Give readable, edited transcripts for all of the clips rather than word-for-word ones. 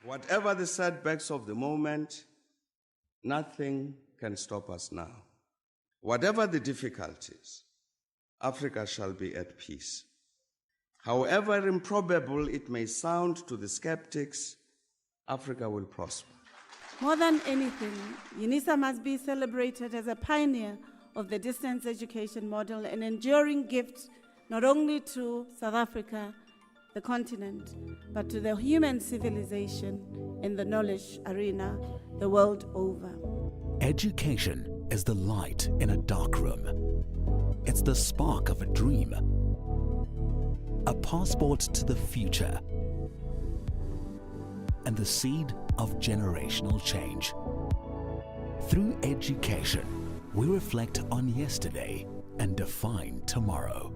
Whatever the setbacks of the moment, nothing can stop us now. Whatever the difficulties, Africa shall be at peace. However improbable it may sound to the skeptics, Africa will prosper. More than anything, Unisa must be celebrated as a pioneer of the distance education model, an enduring gift not only to South Africa, the continent, but to the human civilization in the knowledge arena the world over. Education is the light in a dark room. It's the spark of a dream, a passport to the future, and the seed of generational change. Through education, we reflect on yesterday and define tomorrow.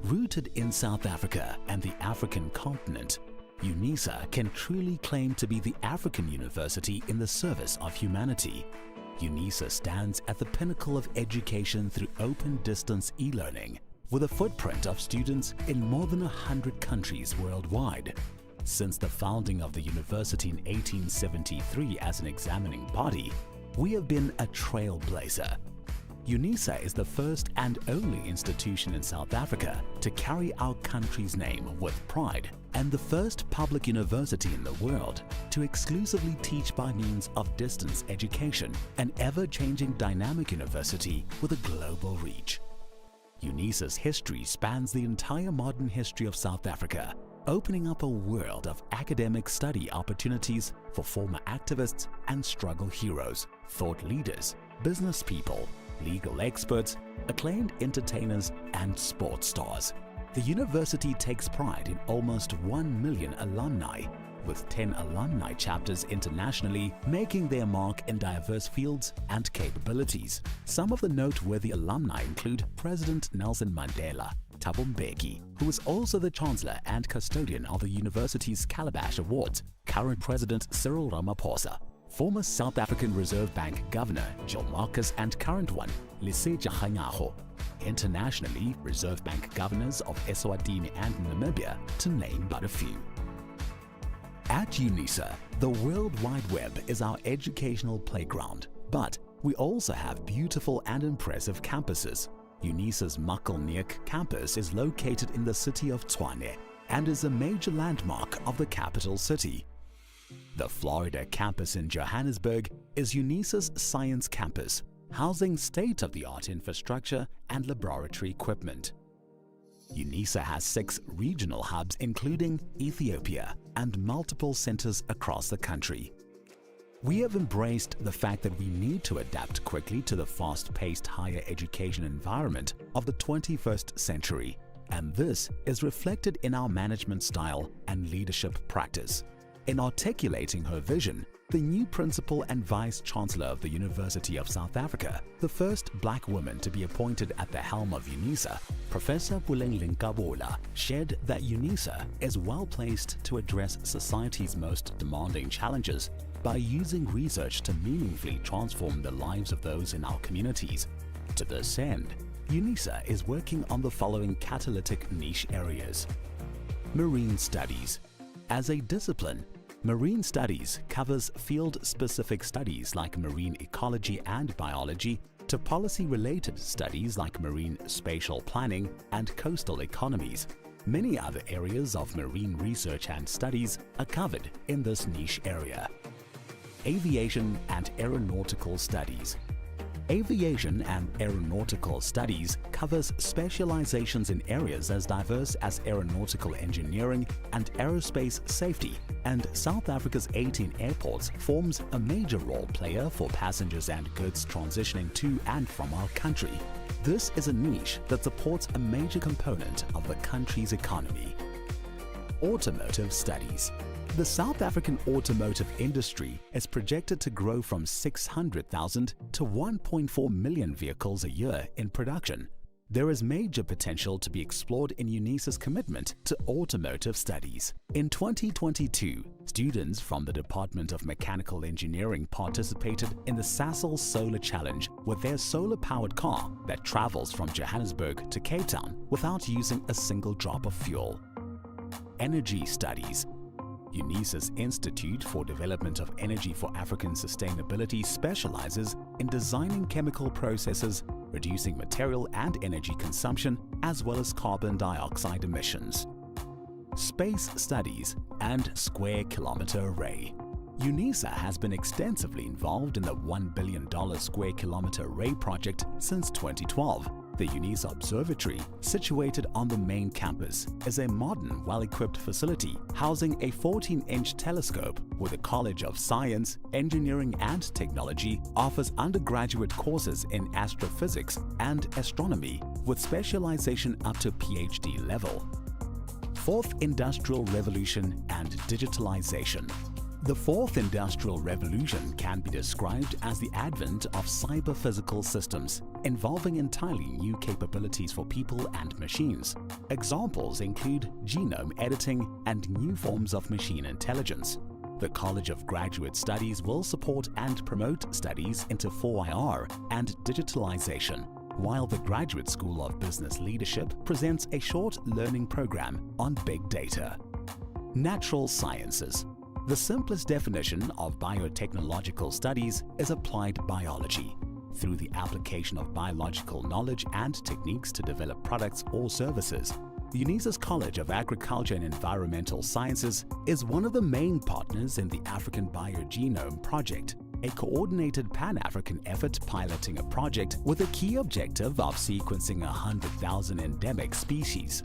Rooted in South Africa and the African continent, Unisa can truly claim to be the African university in the service of humanity. Unisa stands at the pinnacle of education through open distance e-learning, with a footprint of students in more than 100 countries worldwide. Since the founding of the university in 1873 as an examining body, we have been a trailblazer. Unisa is the first and only institution in South Africa to carry our country's name with pride, and the first public university in the world to exclusively teach by means of distance education, an ever-changing dynamic university with a global reach. Unisa's history spans the entire modern history of South Africa, opening up a world of academic study opportunities for former activists and struggle heroes, thought leaders, business people, legal experts, acclaimed entertainers, and sports stars. The university takes pride in almost 1 million alumni, with 10 alumni chapters internationally making their mark in diverse fields and capabilities. Some of the noteworthy alumni include President Nelson Mandela, Thabo Mbeki, who is also the Chancellor and custodian of the university's Calabash Awards, current President Cyril Ramaphosa, former South African Reserve Bank Governor Jill Marcus, and current one, Lesetja Kganyago. Internationally, Reserve Bank governors of Eswatini and Namibia, to name but a few. At Unisa, the World Wide Web is our educational playground, but we also have beautiful and impressive campuses. Unisa's Makelneuk campus is located in the city of Tshwane and is a major landmark of the capital city. The Florida campus in Johannesburg is Unisa's science campus, housing state-of-the-art infrastructure and laboratory equipment. Unisa has 6 regional hubs including Ethiopia and multiple centers across the country. We have embraced the fact that we need to adapt quickly to the fast-paced higher education environment of the 21st century, and this is reflected in our management style and leadership practice. In articulating her vision, the new Principal and Vice Chancellor of the University of South Africa, the first black woman to be appointed at the helm of Unisa, Professor Buleng Linkabola, shared that Unisa is well placed to address society's most demanding challenges by using research to meaningfully transform the lives of those in our communities. To this end, Unisa is working on the following catalytic niche areas. Marine studies. As a discipline, marine studies covers field-specific studies like marine ecology and biology to policy-related studies like marine spatial planning and coastal economies. Many other areas of marine research and studies are covered in this niche area. Aviation and aeronautical studies. Aviation and aeronautical studies covers specializations in areas as diverse as aeronautical engineering and aerospace safety, and South Africa's 18 airports forms a major role player for passengers and goods transitioning to and from our country. This is a niche that supports a major component of the country's economy. Automotive studies. The South African automotive industry is projected to grow from 600,000 to 1.4 million vehicles a year in production. There is major potential to be explored in Unisa's commitment to automotive studies. In 2022, students from the Department of Mechanical Engineering participated in the Sasol Solar Challenge with their solar-powered car that travels from Johannesburg to Cape Town without using a single drop of fuel. Energy Studies. Unisa's Institute for Development of Energy for African Sustainability specializes in designing chemical processes, reducing material and energy consumption, as well as carbon dioxide emissions. Space Studies and Square Kilometer Array. Unisa has been extensively involved in the $1 billion Square Kilometer Array project since 2012. The Unisa Observatory, situated on the main campus, is a modern, well-equipped facility housing a 14-inch telescope where the College of Science, Engineering and Technology offers undergraduate courses in astrophysics and astronomy with specialization up to PhD level. Fourth Industrial Revolution and Digitalization. The fourth industrial revolution can be described as the advent of cyber-physical systems, involving entirely new capabilities for people and machines. Examples include genome editing and new forms of machine intelligence. The College of Graduate Studies will support and promote studies into 4IR and digitalization, while the Graduate School of Business Leadership presents a short learning program on big data. Natural Sciences. The simplest definition of biotechnological studies is applied biology. Through the application of biological knowledge and techniques to develop products or services, Unisa's College of Agriculture and Environmental Sciences is one of the main partners in the African Biogenome Project, a coordinated Pan-African effort piloting a project with a key objective of sequencing 100,000 endemic species.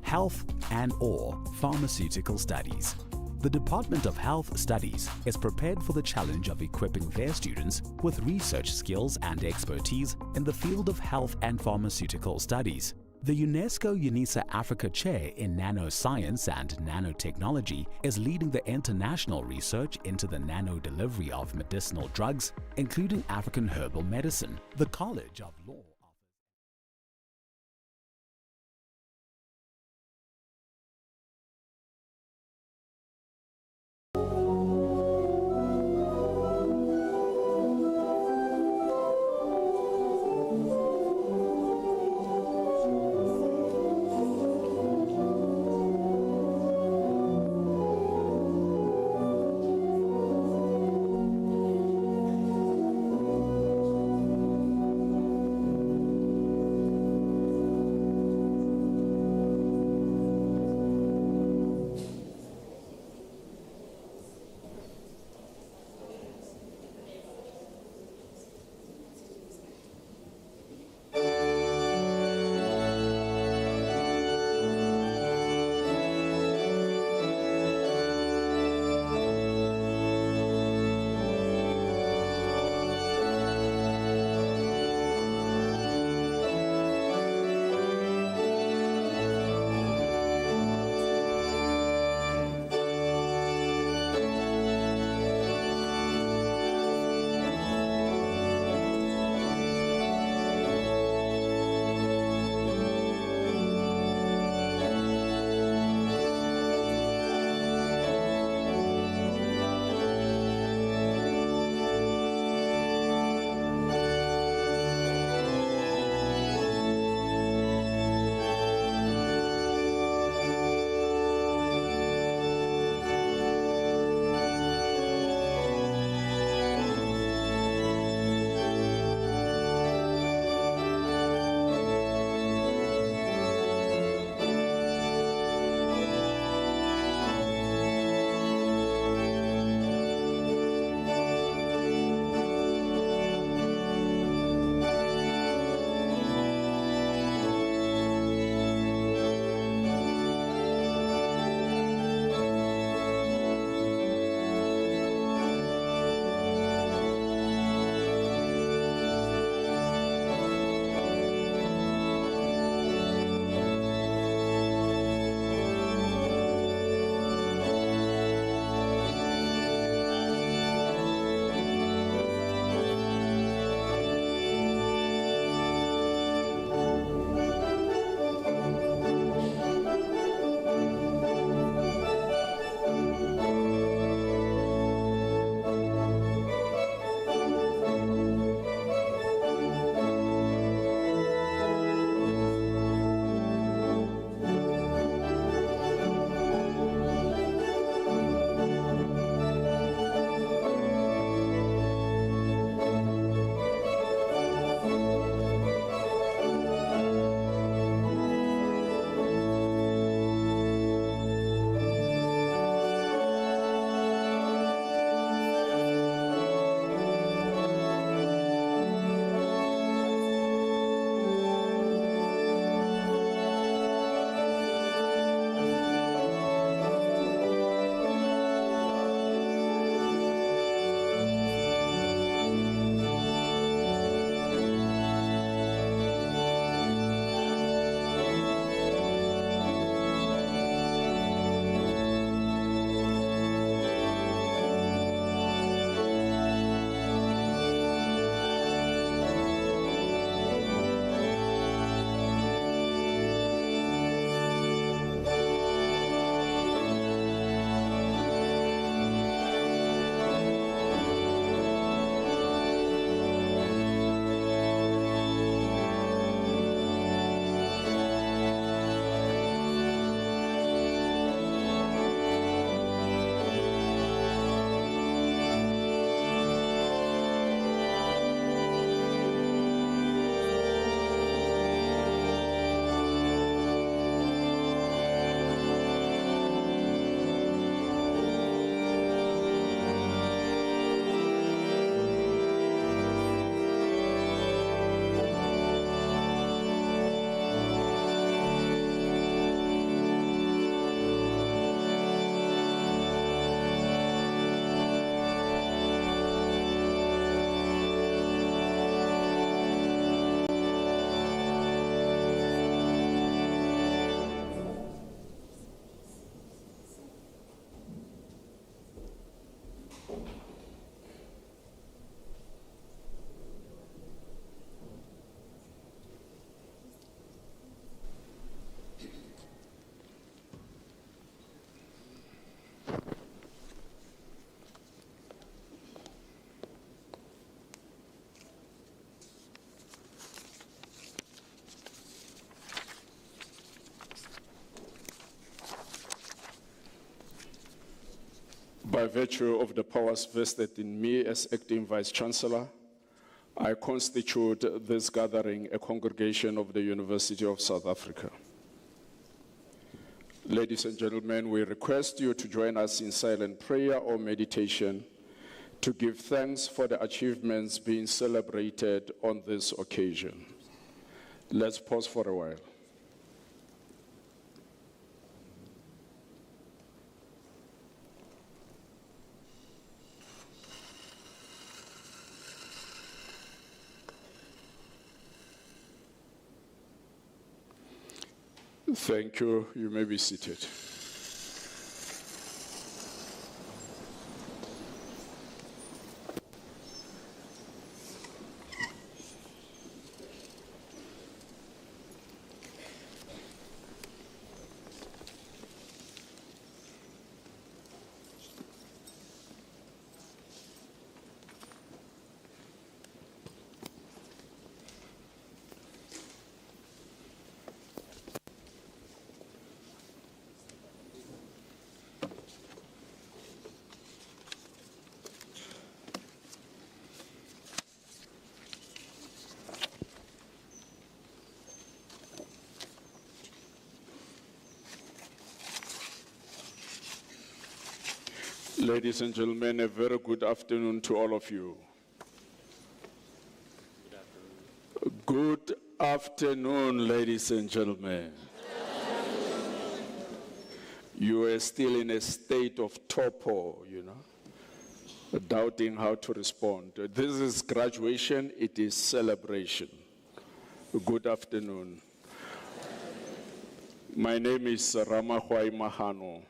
Health and/or Pharmaceutical Studies. The Department of Health Studies is prepared for the challenge of equipping their students with research skills and expertise in the field of health and pharmaceutical studies. The UNESCO Unisa Africa Chair in Nanoscience and Nanotechnology is leading the international research into the nano-delivery of medicinal drugs, including African herbal medicine. The College of Law By virtue of the powers vested in me as Acting Vice-Chancellor, I constitute this gathering a congregation of the University of South Africa. Ladies and gentlemen, we request you to join us in silent prayer or meditation to give thanks for the achievements being celebrated on this occasion. Let's pause for a while. Thank you. You may be seated. Ladies and gentlemen, a very good afternoon to all of you. Good afternoon, ladies and gentlemen. You are still in a state of torpor, doubting how to respond. This is graduation, it is celebration. Good afternoon. My name is Ramahwai Mahano.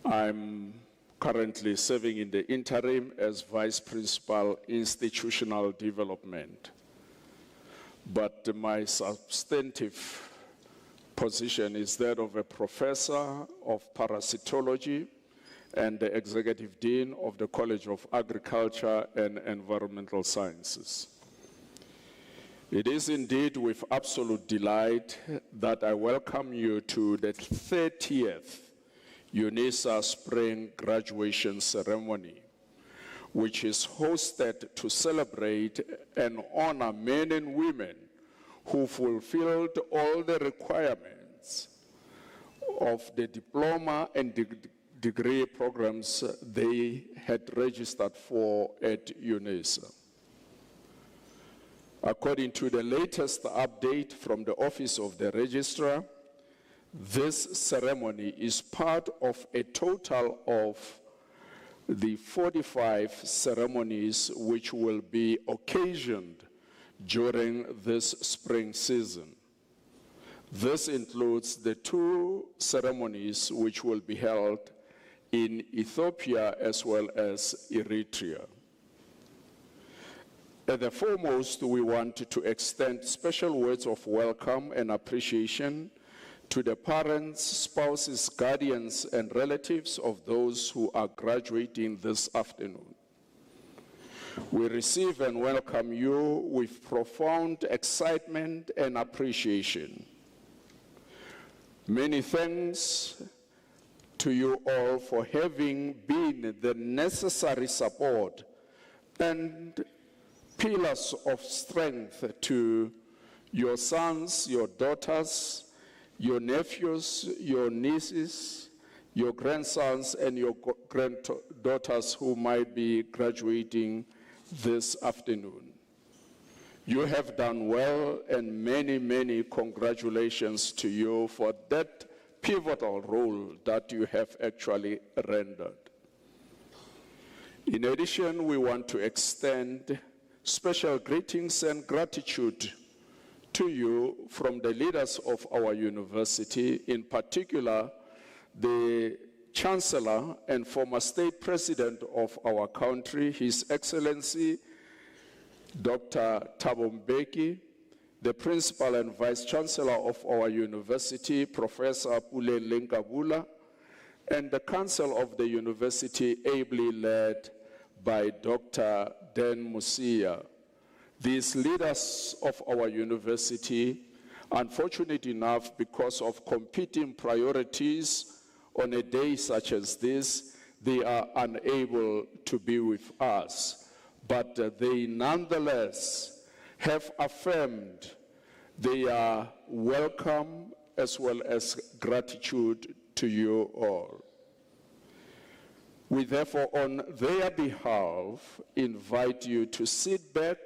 I'm currently serving in the interim as Vice Principal Institutional Development. But my substantive position is that of a Professor of Parasitology and the Executive Dean of the College of Agriculture and Environmental Sciences. It is indeed with absolute delight that I welcome you to the 30th Unisa Spring Graduation Ceremony, which is hosted to celebrate and honor men and women who fulfilled all the requirements of the diploma and degree programs they had registered for at Unisa. According to the latest update from the Office of the Registrar, this ceremony is part of a total of the 45 ceremonies which will be occasioned during this spring season. This includes the 2 ceremonies which will be held in Ethiopia as well as Eritrea. At the foremost, we want to extend special words of welcome and appreciation to the parents, spouses, guardians, and relatives of those who are graduating this afternoon. We receive and welcome you with profound excitement and appreciation. Many thanks to you all for having been the necessary support and pillars of strength to your sons, your daughters, your nephews, your nieces, your grandsons, and your granddaughters who might be graduating this afternoon. You have done well, and many, many congratulations to you for that pivotal role that you have actually rendered. In addition, we want to extend special greetings and gratitude to you from the leaders of our university, in particular the Chancellor and former State President of our country, His Excellency Dr. Thabo Mbeki, the Principal and Vice Chancellor of our university, Professor Pule Lenkabula, and the Council of the University, ably led by Dr. Dan Musia. These leaders of our university, unfortunate enough because of competing priorities on a day such as this, they are unable to be with us, but they nonetheless have affirmed their welcome as well as gratitude to you all. We therefore, on their behalf, invite you to sit back,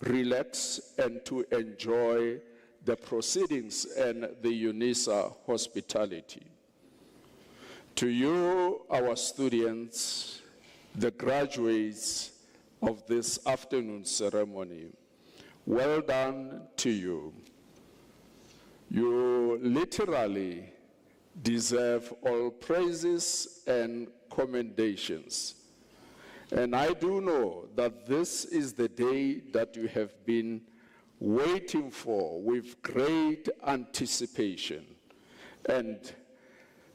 relax, and to enjoy the proceedings and the Unisa hospitality. To you, our students, the graduates of this afternoon ceremony, well done to you. You literally deserve all praises and commendations. And I do know that this is the day that you have been waiting for with great anticipation. And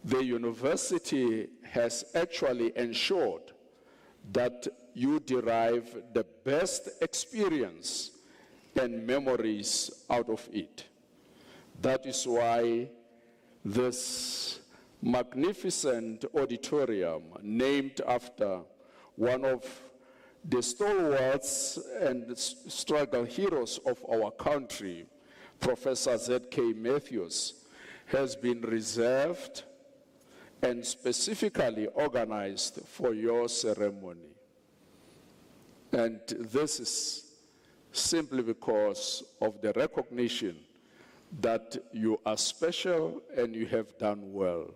the university has actually ensured that you derive the best experience and memories out of it. That is why this magnificent auditorium, named after one of the stalwarts and struggle heroes of our country, Professor Z.K. Matthews, has been reserved and specifically organized for your ceremony. And this is simply because of the recognition that you are special and you have done well.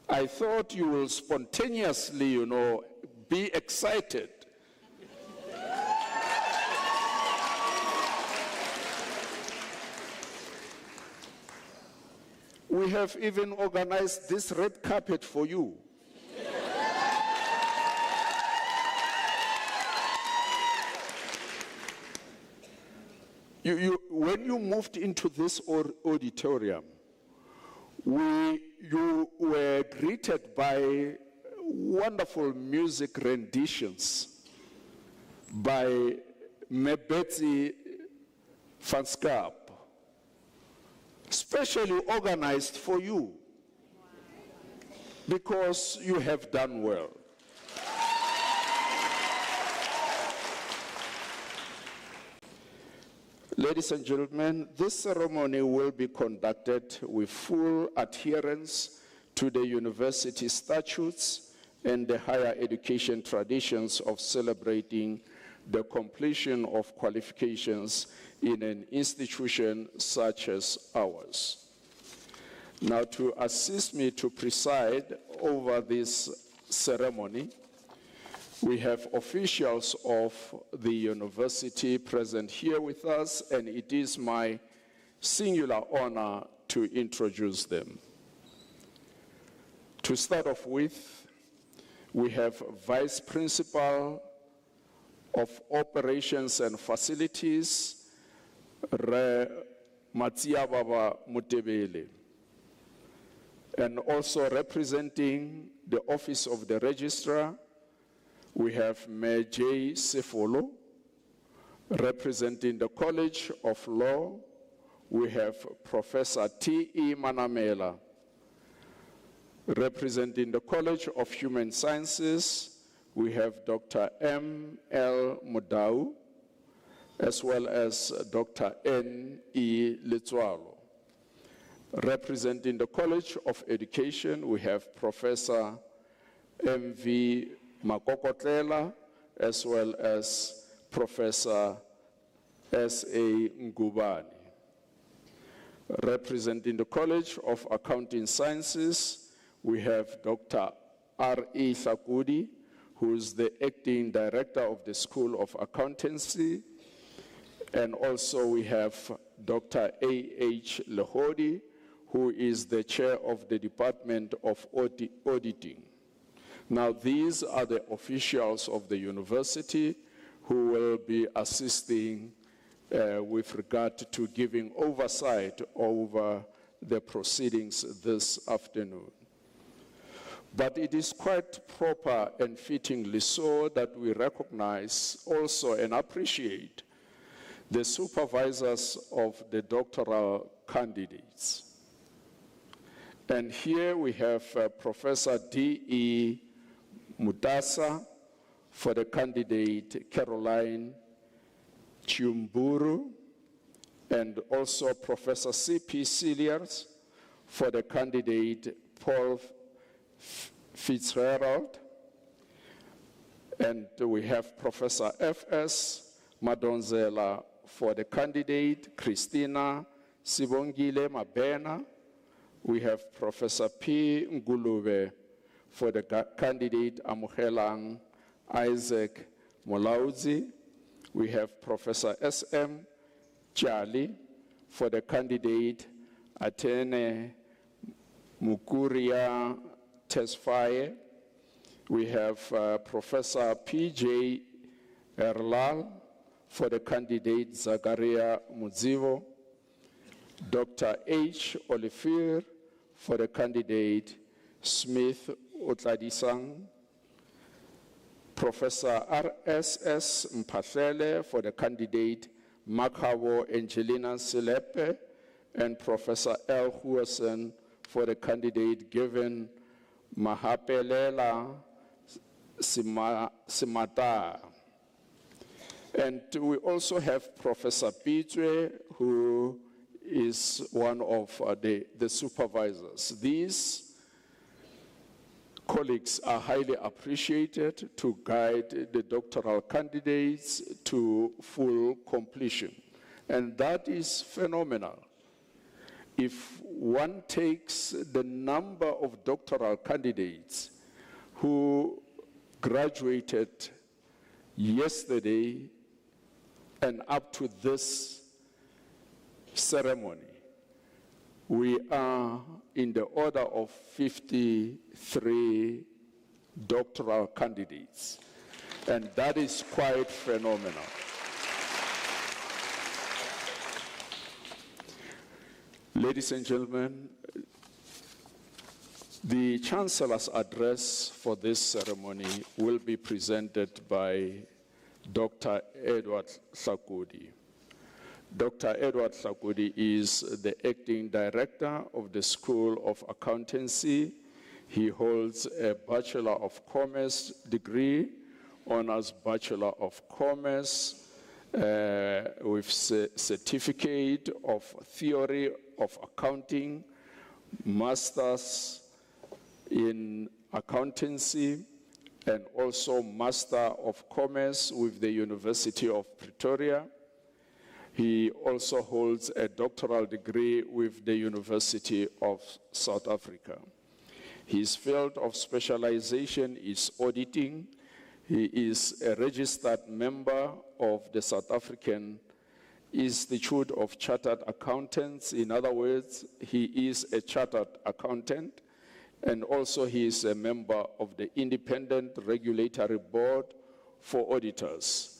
I thought you will spontaneously, be excited. We have even organized this red carpet for you. When you moved into this auditorium, you were greeted by wonderful music renditions by Mebetsi van Schaap, specially organized for you, because you have done well. Ladies and gentlemen, this ceremony will be conducted with full adherence to the university statutes and the higher education traditions of celebrating the completion of qualifications in an institution such as ours. Now, to assist me to preside over this ceremony, we have officials of the university present here with us, and it is my singular honor to introduce them. To start off with, we have Vice Principal of Operations and Facilities, Re Matsiababa Mutebele, and also representing the Office of the Registrar, we have Mayor J. Sefolo. Representing the College of Law, we have Professor T.E. Manamela. Representing the College of Human Sciences, we have Dr. M.L. Mudau, as well as Dr. N.E. Letswalo. Representing the College of Education, we have Professor M.V. Makokotlela, as well as Professor S.A. Ngubani. Representing the College of Accounting Sciences, we have Dr. R.E. Sakudi, who is the Acting Director of the School of Accountancy, and also we have Dr. A.H. Lehodi, who is the Chair of the Department of Auditing. Now, these are the officials of the university who will be assisting with regard to giving oversight over the proceedings this afternoon. But it is quite proper and fittingly so that we recognize also and appreciate the supervisors of the doctoral candidates. And here we have Professor D.E. Mutasa for the candidate Caroline Chiumburu, and also Professor C.P. Cilliers for the candidate Paul Fitzgerald. And we have Professor F.S. Madonzela for the candidate Christina Sibongile Mabena. We have Professor P. Ngulube for the candidate Amuhelang Isaac Molauzi. We have Professor S.M. Chali for the candidate Atene Mukuria Tesfaye. We have Professor P.J. Erlal for the candidate Zakaria Mudzivo. Dr. H. Olifir for the candidate Smith Otladisang. Professor R.S.S. Mpahlele for the candidate Makhawo Angelina Silepe, and Professor L. Huasen for the candidate given Mahapelela Simata. And we also have Professor Pitwe, who is one of the supervisors. These colleagues are highly appreciated to guide the doctoral candidates to full completion. And that is phenomenal. If one takes the number of doctoral candidates who graduated yesterday and up to this ceremony, we are in the order of 53 doctoral candidates, and that is quite phenomenal. Ladies and gentlemen, the Chancellor's address for this ceremony will be presented by Dr. Edward Hlakudi. Dr. Edward Hlakudi is the acting director of the School of Accountancy. He holds a Bachelor of Commerce degree, honors Bachelor of Commerce with certificate of theory of accounting, Masters in accountancy, and also Master of Commerce with the University of Pretoria. He also holds a doctoral degree with the University of South Africa. His field of specialization is auditing. He is a registered member of the South African Institute of Chartered Accountants. In other words, he is a chartered accountant, and also he is a member of the Independent Regulatory Board for Auditors.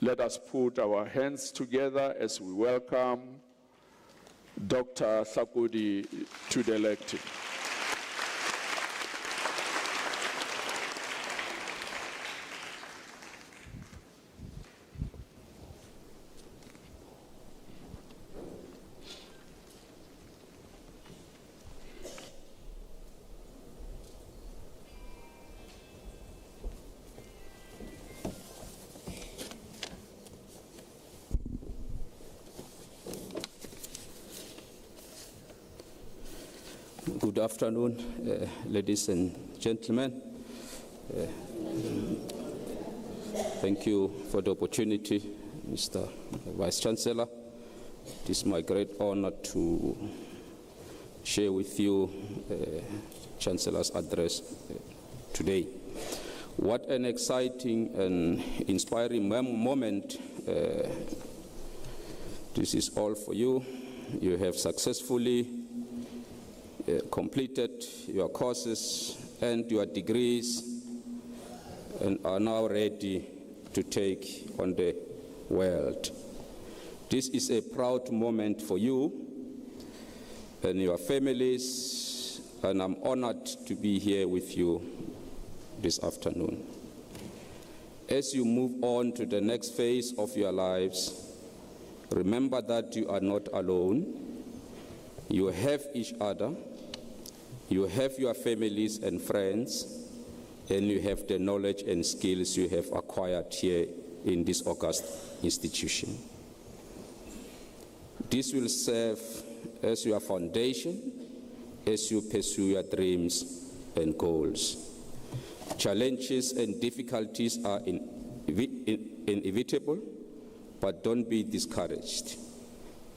Let us put our hands together as we welcome Dr. Hlakudi to the lectern. Good afternoon, ladies and gentlemen. Thank you for the opportunity, Mr. Vice Chancellor. It is my great honor to share with you Chancellor's address today. What an exciting and inspiring moment. This is all for you. You have successfully completed your courses and your degrees and are now ready to take on the world. This is a proud moment for you and your families, and I'm honored to be here with you this afternoon. As you move on to the next phase of your lives, remember that you are not alone. You have each other, You have your families and friends, and you have the knowledge and skills you have acquired here in this august institution. This will serve as your foundation as you pursue your dreams and goals. Challenges and difficulties are inevitable, but don't be discouraged.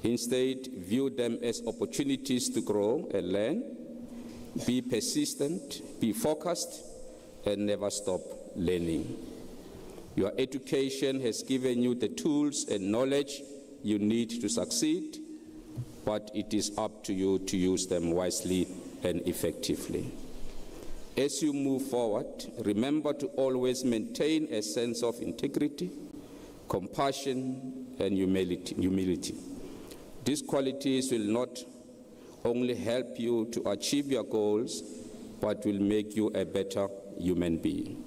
Instead, view them as opportunities to grow and learn. Be persistent, be focused, and never stop learning. Your education has given you the tools and knowledge you need to succeed, but it is up to you to use them wisely and effectively. As you move forward, remember to always maintain a sense of integrity, compassion, and humility. These qualities will not only help you to achieve your goals, but will make you a better human being.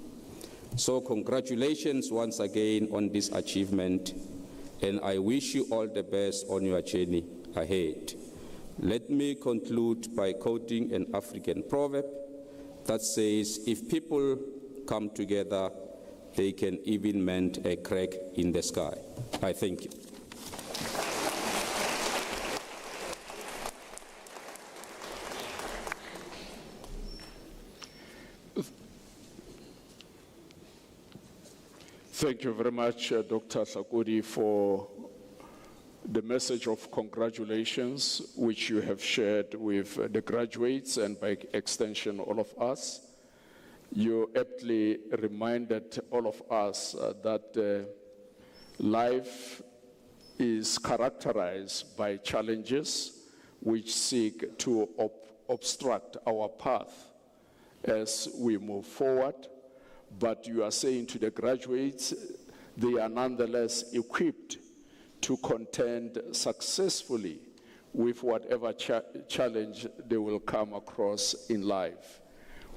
So congratulations once again on this achievement, and I wish you all the best on your journey ahead. Let me conclude by quoting an African proverb that says, if people come together, they can even mend a crack in the sky. I thank you. Thank you very much, Dr. Sakudi, for the message of congratulations which you have shared with the graduates and by extension all of us. You aptly reminded all of us that life is characterized by challenges which seek to obstruct our path as we move forward. But you are saying to the graduates, they are nonetheless equipped to contend successfully with whatever challenge they will come across in life.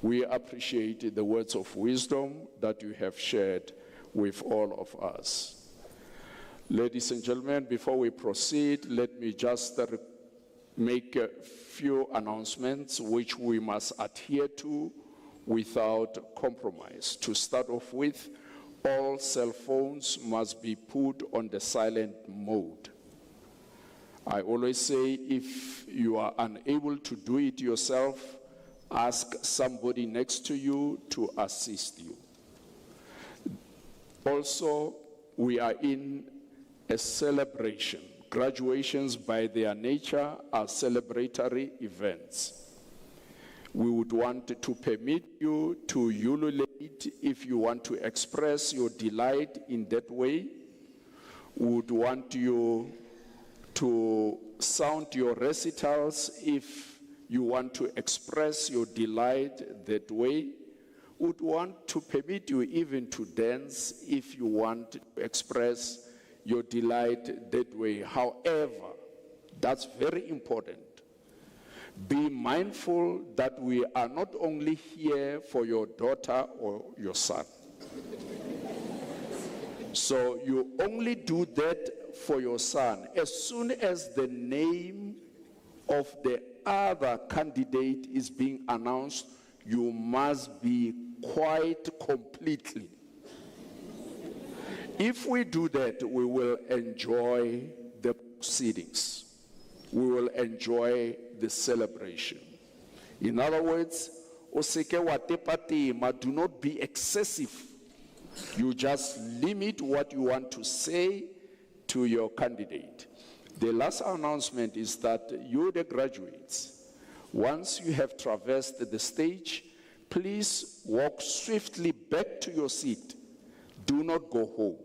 We appreciate the words of wisdom that you have shared with all of us. Ladies and gentlemen, before we proceed, let me just make a few announcements which we must adhere to without compromise. To start off with, all cell phones must be put on the silent mode. I always say, if you are unable to do it yourself, ask somebody next to you to assist you. Also, we are in a celebration. Graduations by their nature are celebratory events. We would want to permit you to ululate if you want to express your delight in that way. We would want you to sound your recitals if you want to express your delight that way. We would want to permit you even to dance if you want to express your delight that way. However, that's very important. Be mindful that we are not only here for your daughter or your son. So you only do that for your son. As soon as the name of the other candidate is being announced, you must be quiet completely. If we do that, we will enjoy the proceedings. We will enjoy the celebration. In other words, do not be excessive. You just limit what you want to say to your candidate. The last announcement is that you, the graduates, once you have traversed the stage, please walk swiftly back to your seat. Do not go home.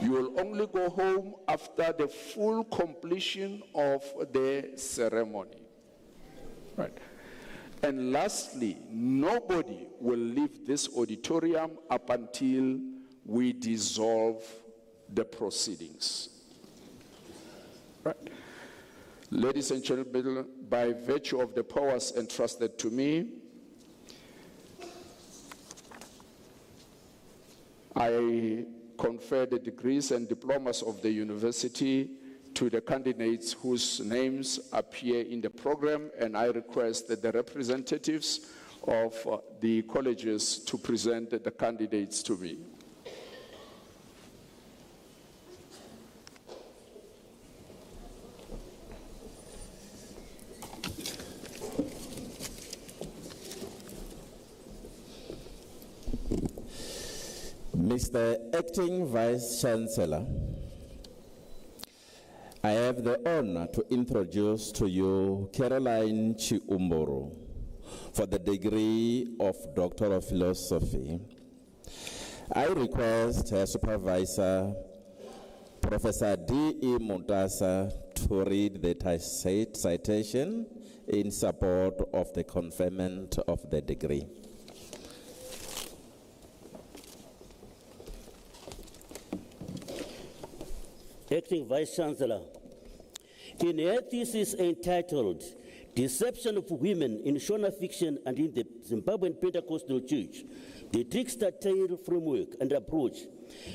You will only go home after the full completion of the ceremony. Right. And lastly, nobody will leave this auditorium up until we dissolve the proceedings. Right. Ladies and gentlemen, by virtue of the powers entrusted to me, I confer the degrees and diplomas of the university to the candidates whose names appear in the program, and I request that the representatives of the colleges to present the candidates to me. Mr. Acting Vice Chancellor, I have the honor to introduce to you Caroline Chiumburu for the degree of Doctor of Philosophy. I request her supervisor, Professor D.E. Montasa, to read the citation in support of the conferment of the degree. Acting Vice Chancellor, in her thesis entitled Deception of Women in Shona Fiction and in the Zimbabwean Pentecostal Church, the Trickster Tale Framework and Approach,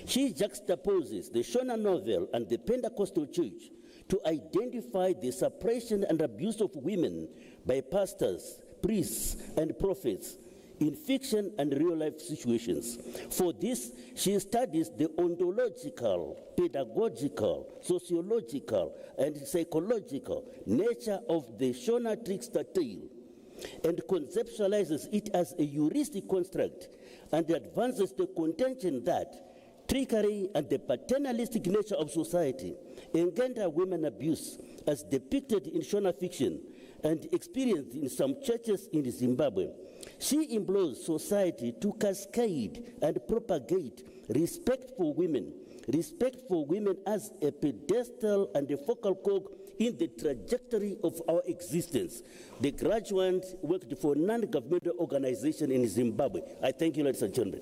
she juxtaposes the Shona novel and the Pentecostal Church to identify the suppression and abuse of women by pastors, priests, and prophets in fiction and real-life situations. For this, she studies the ontological, pedagogical, sociological, and psychological nature of the Shona trickster tale and conceptualizes it as a heuristic construct and advances the contention that trickery and the paternalistic nature of society engender women abuse as depicted in Shona fiction and experienced in some churches in Zimbabwe. She implores society to cascade and propagate respect for women as a pedestal and a focal cog in the trajectory of our existence. The graduate worked for a non-governmental organization in Zimbabwe. I thank you, ladies and gentlemen.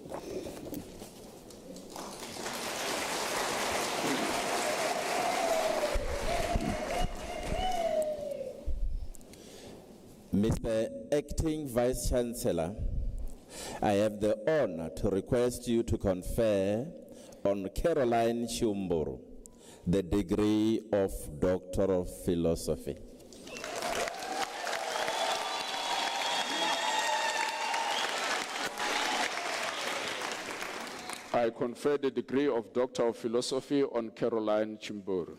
Mr. Acting Vice Chancellor, I have the honor to request you to confer on Caroline Chiumburu the degree of Doctor of Philosophy. I confer the degree of Doctor of Philosophy on Caroline Chiumburu.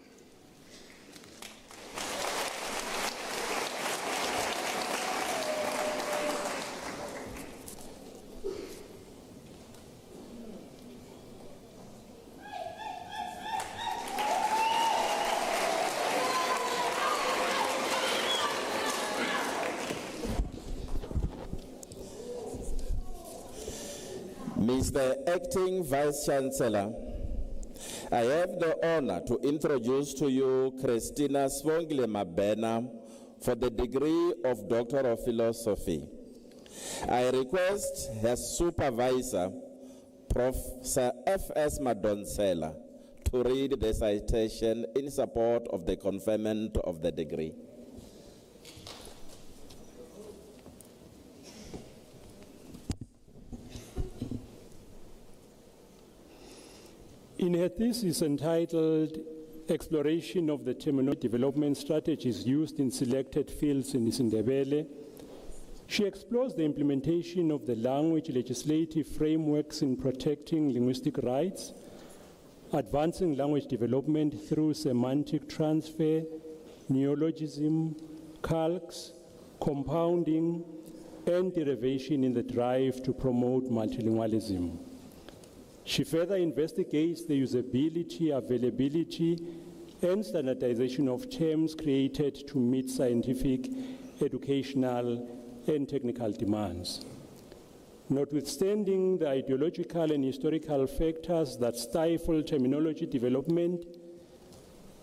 Mr. Acting Vice Chancellor, I have the honor to introduce to you Christina Swongile Mabena for the degree of Doctor of Philosophy. I request her supervisor, Professor F.S. Madonsela, to read the citation in support of the conferment of the degree. In her thesis entitled Exploration of the Terminology Development Strategies Used in Selected Fields in Isindebele, she explores the implementation of the language legislative frameworks in protecting linguistic rights, advancing language development through semantic transfer, neologism, calques, compounding, and derivation in the drive to promote multilingualism. She further investigates the usability, availability, and standardization of terms created to meet scientific, educational, and technical demands. Notwithstanding the ideological and historical factors that stifle terminology development,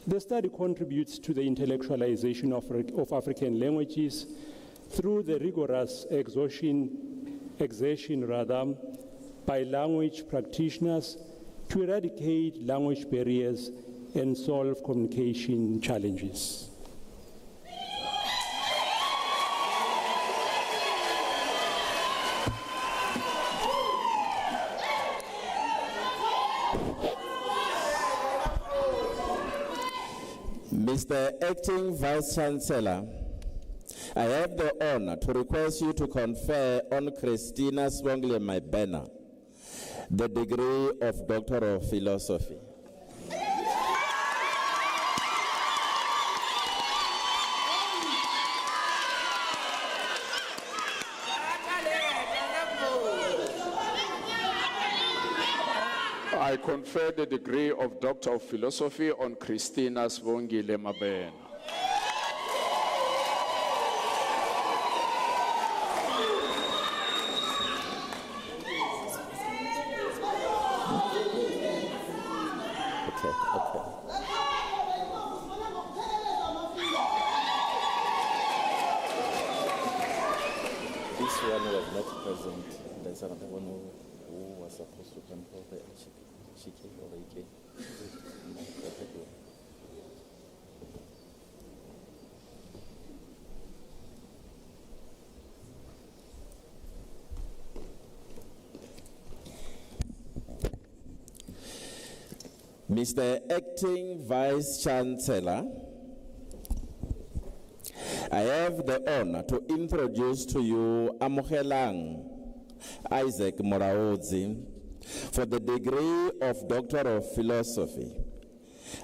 the study contributes to the intellectualization of African languages through the rigorous exertion by language practitioners to eradicate language barriers and solve communication challenges. Mr. Acting Vice-Chancellor, I have the honor to request you to confer on Christina Swongle Mabena the degree of Doctor of Philosophy. I confer the degree of Doctor of Philosophy on Christina Swongile Mabena. This one was not present. There's another one who was supposed to come over. She came over. He came. Mr. Acting Vice-Chancellor, I have the honor to introduce to you Amogelang Isaac Moraodzi for the degree of Doctor of Philosophy.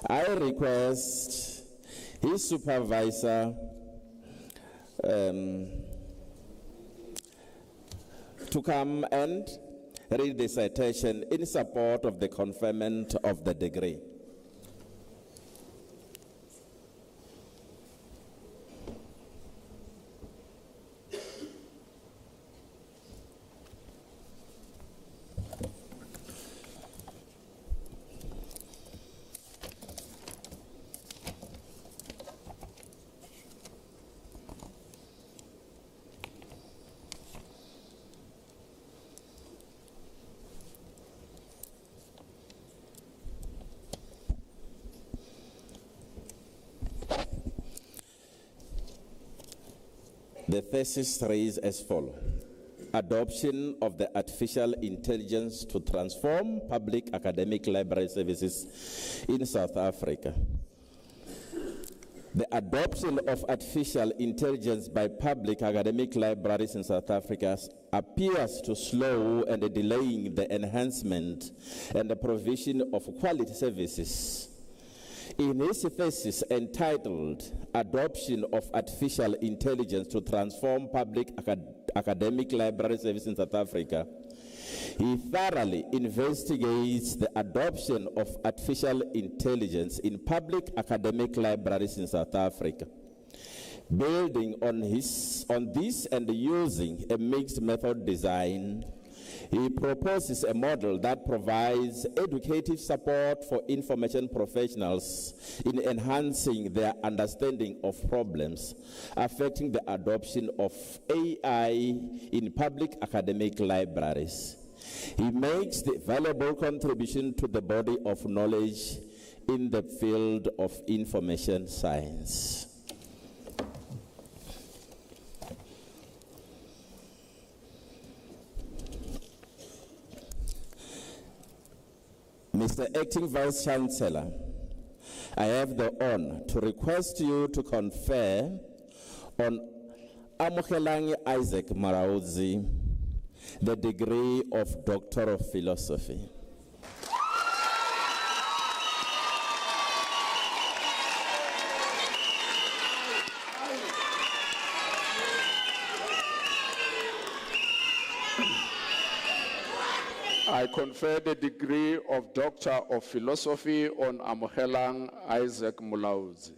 I request his supervisor to come and read the citation in support of the conferment of the degree. The thesis reads as follows: Adoption of the artificial intelligence to transform public academic library services in South Africa. The adoption of artificial intelligence by public academic libraries in South Africa appears to slow and delaying the enhancement and the provision of quality services. In his thesis entitled Adoption of Artificial Intelligence to Transform Public Academic Library Service in South Africa, he thoroughly investigates the adoption of artificial intelligence in public academic libraries in South Africa. Building on this and using a mixed method design, he proposes a model that provides educative support for information professionals in enhancing their understanding of problems affecting the adoption of AI in public academic libraries. He makes the valuable contribution to the body of knowledge in the field of information science. Mr. Acting Vice-Chancellor, I have the honor to request you to confer on Amogelang Isaac Moraodzi the degree of Doctor of Philosophy. I confer the degree of Doctor of Philosophy on Amogelang Isaac Moraodzi.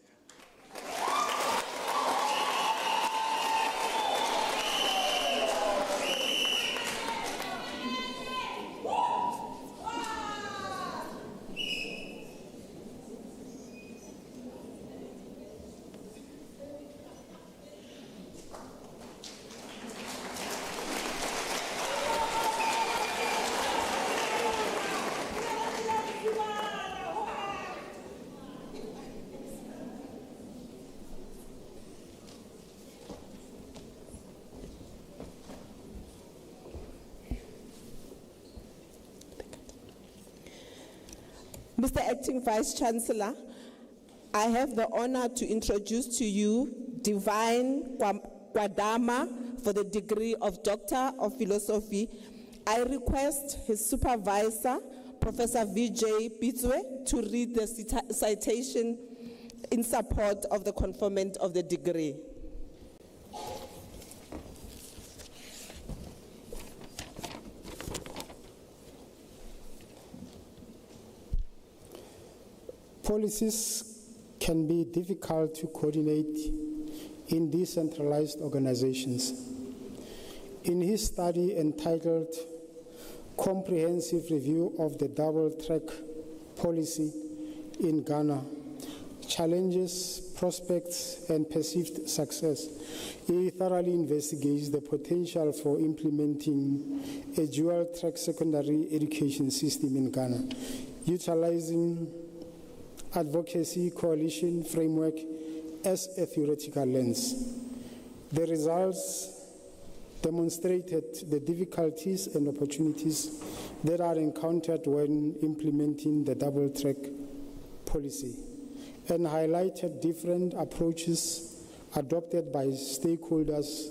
Mr. Acting Vice-Chancellor, I have the honor to introduce to you Divine Kwadama for the degree of Doctor of Philosophy. I request his supervisor, Professor Vijay Pitswe, to read the citation in support of the conferment of the degree. Policies can be difficult to coordinate in decentralized organizations. In his study entitled Comprehensive Review of the Double-Track Policy in Ghana, Challenges, Prospects, and Perceived Success, he thoroughly investigates the potential for implementing a dual-track secondary education system in Ghana, utilizing advocacy coalition framework as a theoretical lens. The results demonstrated the difficulties and opportunities that are encountered when implementing the double-track policy and highlighted different approaches adopted by stakeholders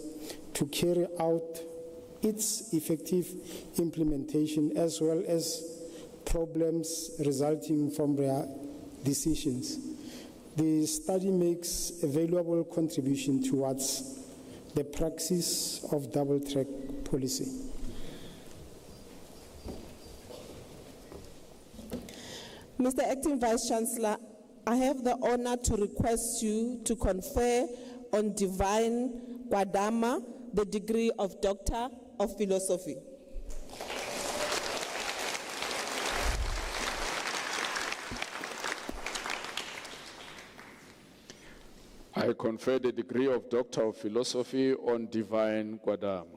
to carry out its effective implementation, as well as problems resulting from their decisions. The study makes a valuable contribution towards the praxis of double-track policy. Mr. Acting Vice Chancellor, I have the honor to request you to confer on Divine Kwadama the degree of Doctor of Philosophy. I confer the degree of Doctor of Philosophy on Divine Kwadama.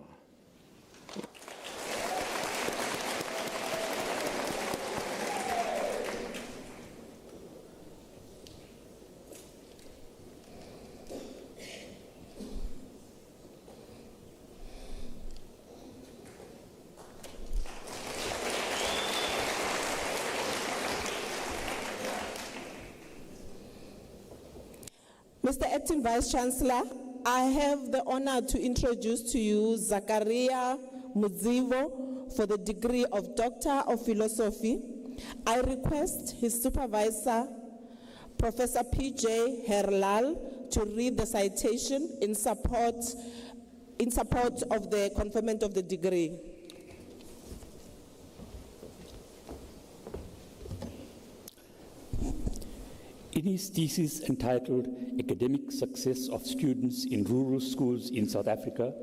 Mr. Acting Vice Chancellor, I have the honor to introduce to you Zakaria Mudzivo for the degree of Doctor of Philosophy. I request his supervisor, Professor P.J. Herlal, to read the citation in support of the conferment of the degree. In his thesis entitled Academic Success of Students in Rural Schools in South Africa,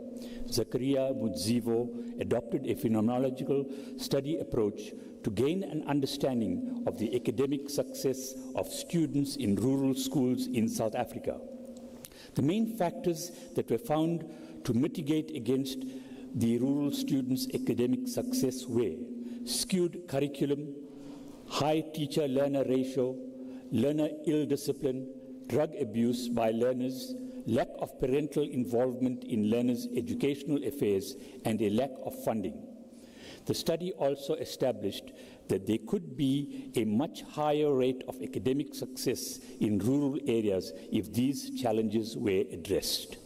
Zakaria Mudzivo adopted a phenomenological study approach to gain an understanding of the academic success of students in rural schools in South Africa. The main factors that were found to mitigate against the rural students' academic success were skewed curriculum, high teacher-learner ratio, learner ill discipline, drug abuse by learners, lack of parental involvement in learners' educational affairs, and a lack of funding. The study also established that there could be a much higher rate of academic success in rural areas if these challenges were addressed.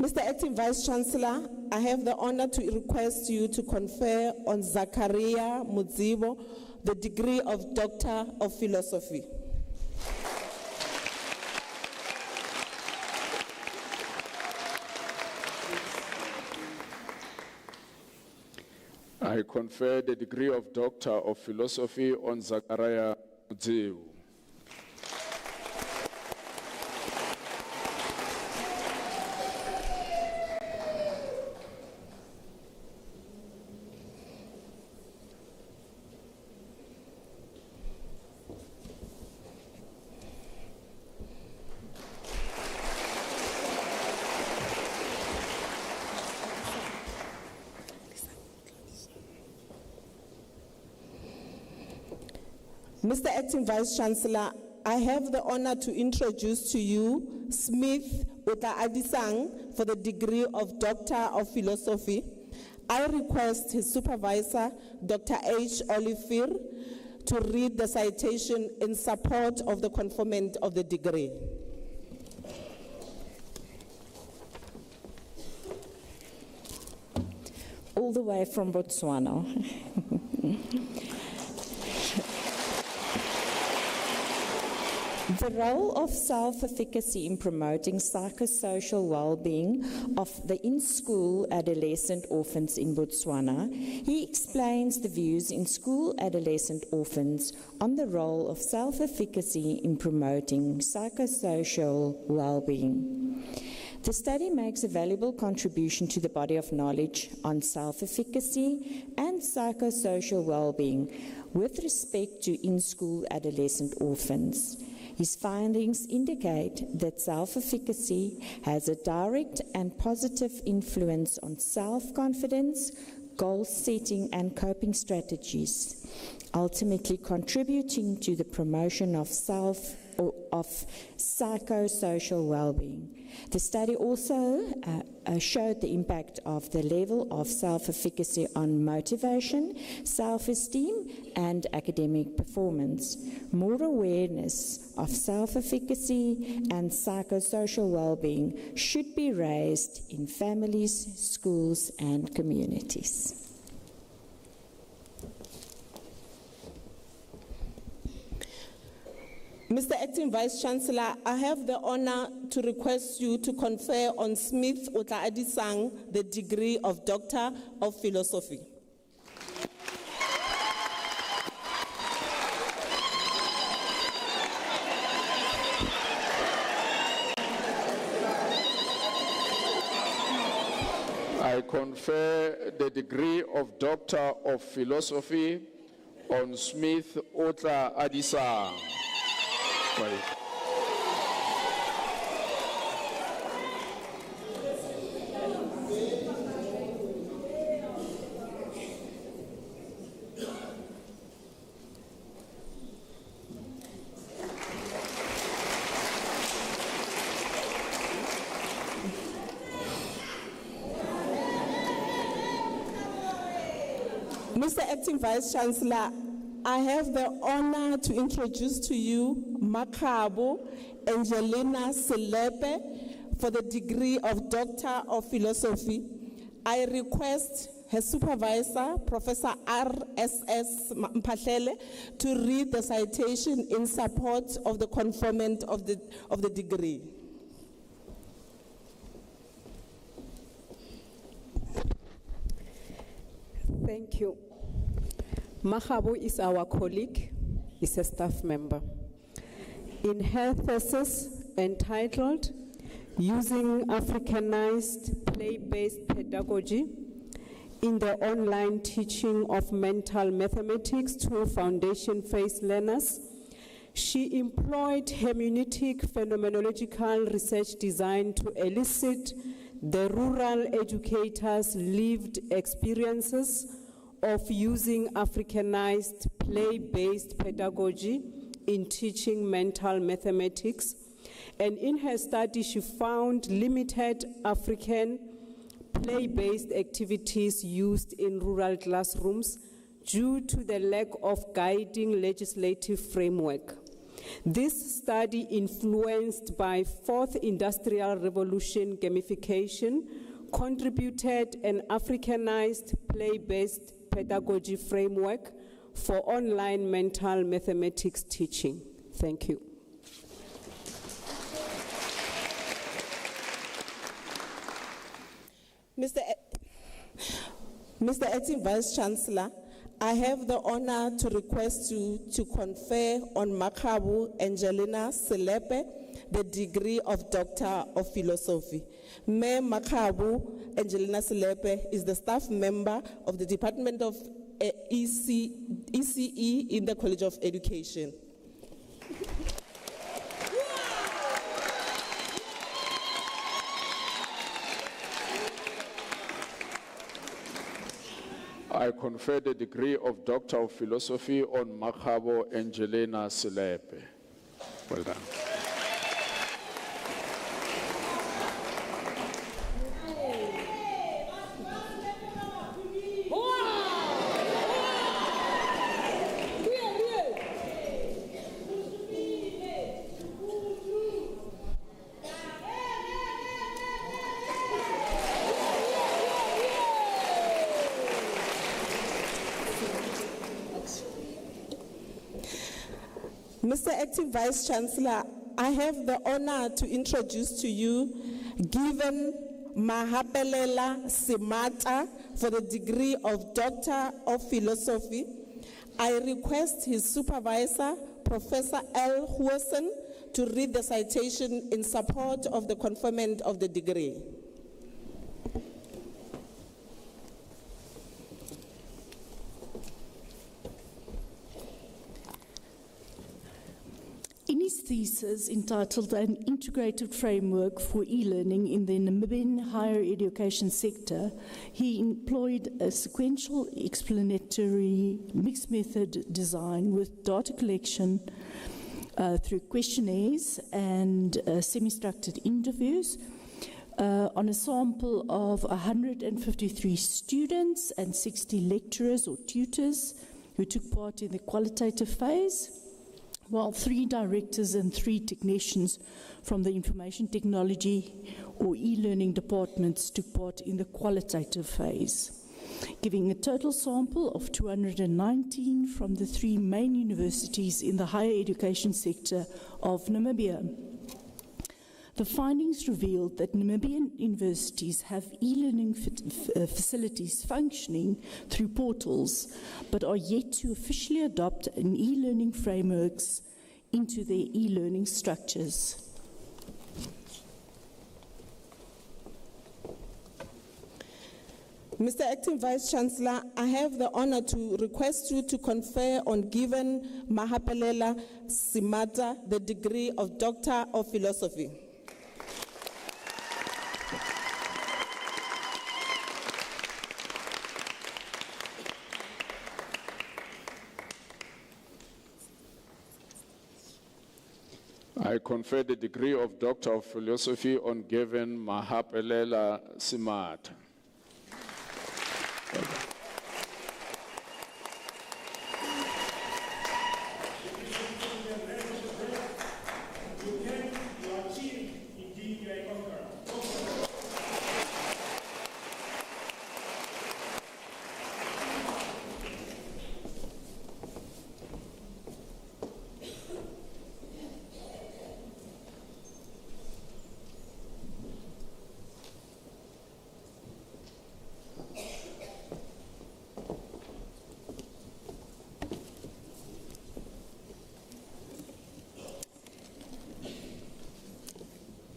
Mr. Acting Vice Chancellor, I have the honor to request you to confer on Zakaria Mudzivo the degree of Doctor of Philosophy. I confer the degree of Doctor of Philosophy on Zakaria Mudzivo. Mr. Acting Vice Chancellor, I have the honor to introduce to you Smith Uta Adisang for the degree of Doctor of Philosophy. I request his supervisor, Dr. H. Olivier, to read the citation in support of the conferment of the degree. All the way from Botswana. The role of self-efficacy in promoting psychosocial well-being of the in-school adolescent orphans in Botswana, he explains the views in school adolescent orphans on the role of self-efficacy in promoting psychosocial well-being. The study makes a valuable contribution to the body of knowledge on self-efficacy and psychosocial well-being with respect to in-school adolescent orphans. His findings indicate that self-efficacy has a direct and positive influence on self-confidence, goal setting and coping strategies, ultimately contributing to the promotion of psychosocial well-being. The study also showed the impact of the level of self-efficacy on motivation, self-esteem, and academic performance. More awareness of self-efficacy and psychosocial well-being should be raised in families, schools, and communities. Mr. Acting Vice Chancellor, I have the honor to request you to confer on Smith Otla Adisang the degree of Doctor of Philosophy. I confer the degree of Doctor of Philosophy on Smith Otla Adisang. Mr. Acting Vice Chancellor, I have the honor to introduce to you Makabo Angelina Selepe for the degree of Doctor of Philosophy. I request her supervisor, Professor R.S.S. Mphahlele, to read the citation in support of the conferment of the degree. Thank you. Makabo is our colleague, is a staff member. In her thesis entitled Using Africanized Play-Based Pedagogy in the Online Teaching of Mental Mathematics to Foundation Phase Learners, she employed hermeneutic phenomenological research designed to elicit the rural educators' lived experiences of using Africanized play-based pedagogy in teaching mental mathematics. And in her study, she found limited African play-based activities used in rural classrooms due to the lack of guiding legislative framework. This study, influenced by Fourth Industrial Revolution gamification, contributed an Africanized play-based pedagogy framework for online mental mathematics teaching. Thank you. Mr. Acting Vice Chancellor, I have the honor to request you to confer on Makabo Angelina Selepe the degree of Doctor of Philosophy. Mayor Makabo Angelina Selepe is the staff member of the Department of ECE in the College of Education. I confer the degree of Doctor of Philosophy on Makabo Angelina Selepe. Well done. Mr. Acting Vice Chancellor, I have the honor to introduce to you Given Mahapelela Simata for the degree of Doctor of Philosophy. I request his supervisor, Professor L. Huosen, to read the citation in support of the conferment of the degree. In his thesis entitled An Integrated Framework for E-Learning in the Namibian Higher Education Sector, he employed a sequential explanatory mixed method design with data collection through questionnaires and semi-structured interviews on a sample of 153 students and 60 lecturers or tutors who took part in the qualitative phase, while 3 directors and 3 technicians from the information technology or e-learning departments took part in the qualitative phase, giving a total sample of 219 from the 3 main universities in the higher education sector of Namibia. The findings revealed that Namibian universities have e-learning facilities functioning through portals, but are yet to officially adopt an e-learning frameworks into their e-learning structures. Mr. Acting Vice Chancellor, I have the honor to request you to confer on Given Mahapelela Simata the degree of Doctor of Philosophy. I confer the degree of Doctor of Philosophy on Given Mahapelela Simata.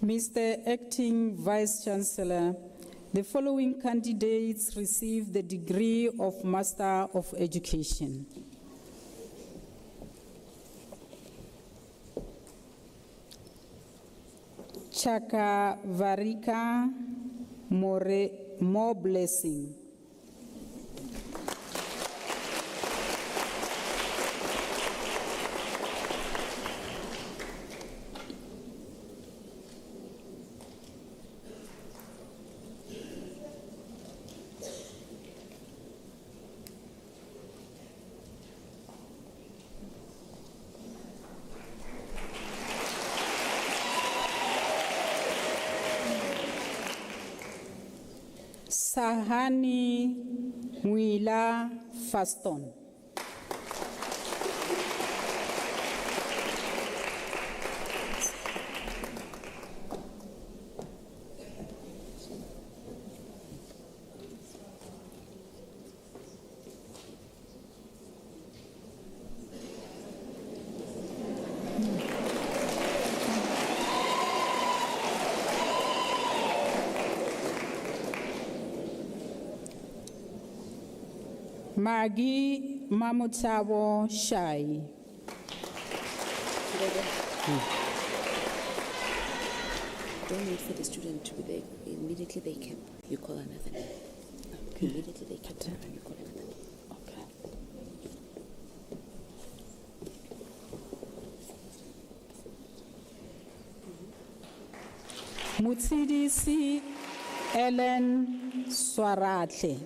Mr. Acting Vice Chancellor, the following candidates received the degree of Master of Education. Chaka Varika More Blessing. Sahani Mwila Faston. Magi Mamutabo Shai. Don't wait for the student to be there. Immediately they can. You call another name. Okay. Immediately they can. You call another name. Okay. Mutsidisi Ellen Swaratle.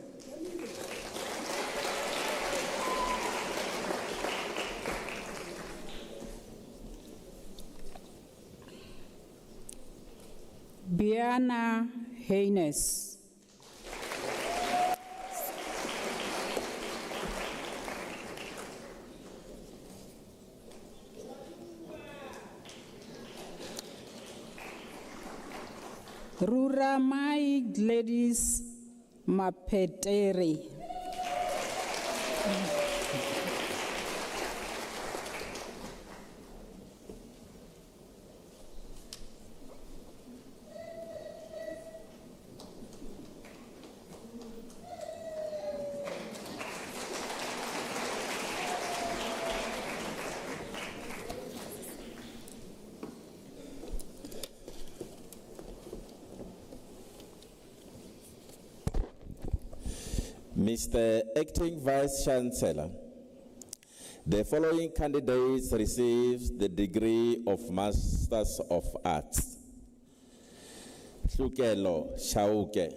Biana Haynes. Ruramai Gladys Mapetere. Mr. Acting Vice Chancellor, the following candidates received the degree of Masters of Arts. Hlukelo Shauke.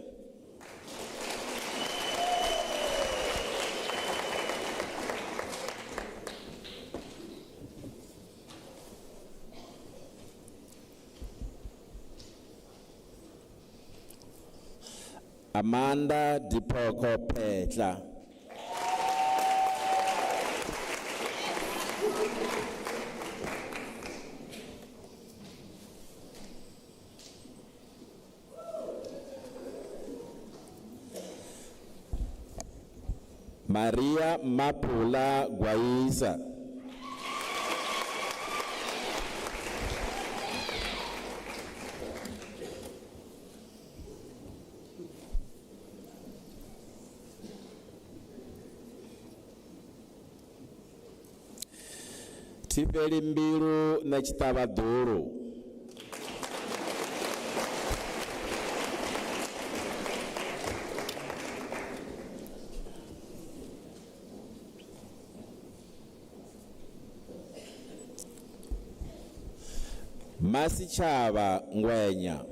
Amanda Dipoko Petla. Maria Mapula Guaisa. Tifeli Mbiru na Chitabaduru. Masichaba Ngwenya.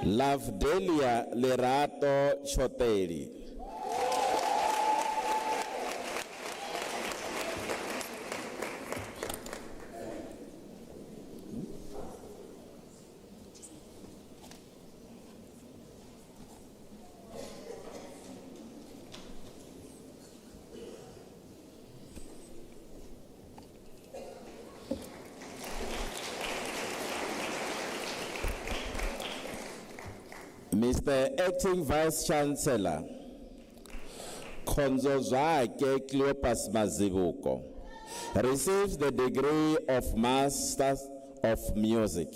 Lavdelia Lerato Choteri. Mr. Acting Vice Chancellor, Konzozake Cleopas Mazibuko, receives the degree of Masters of Music.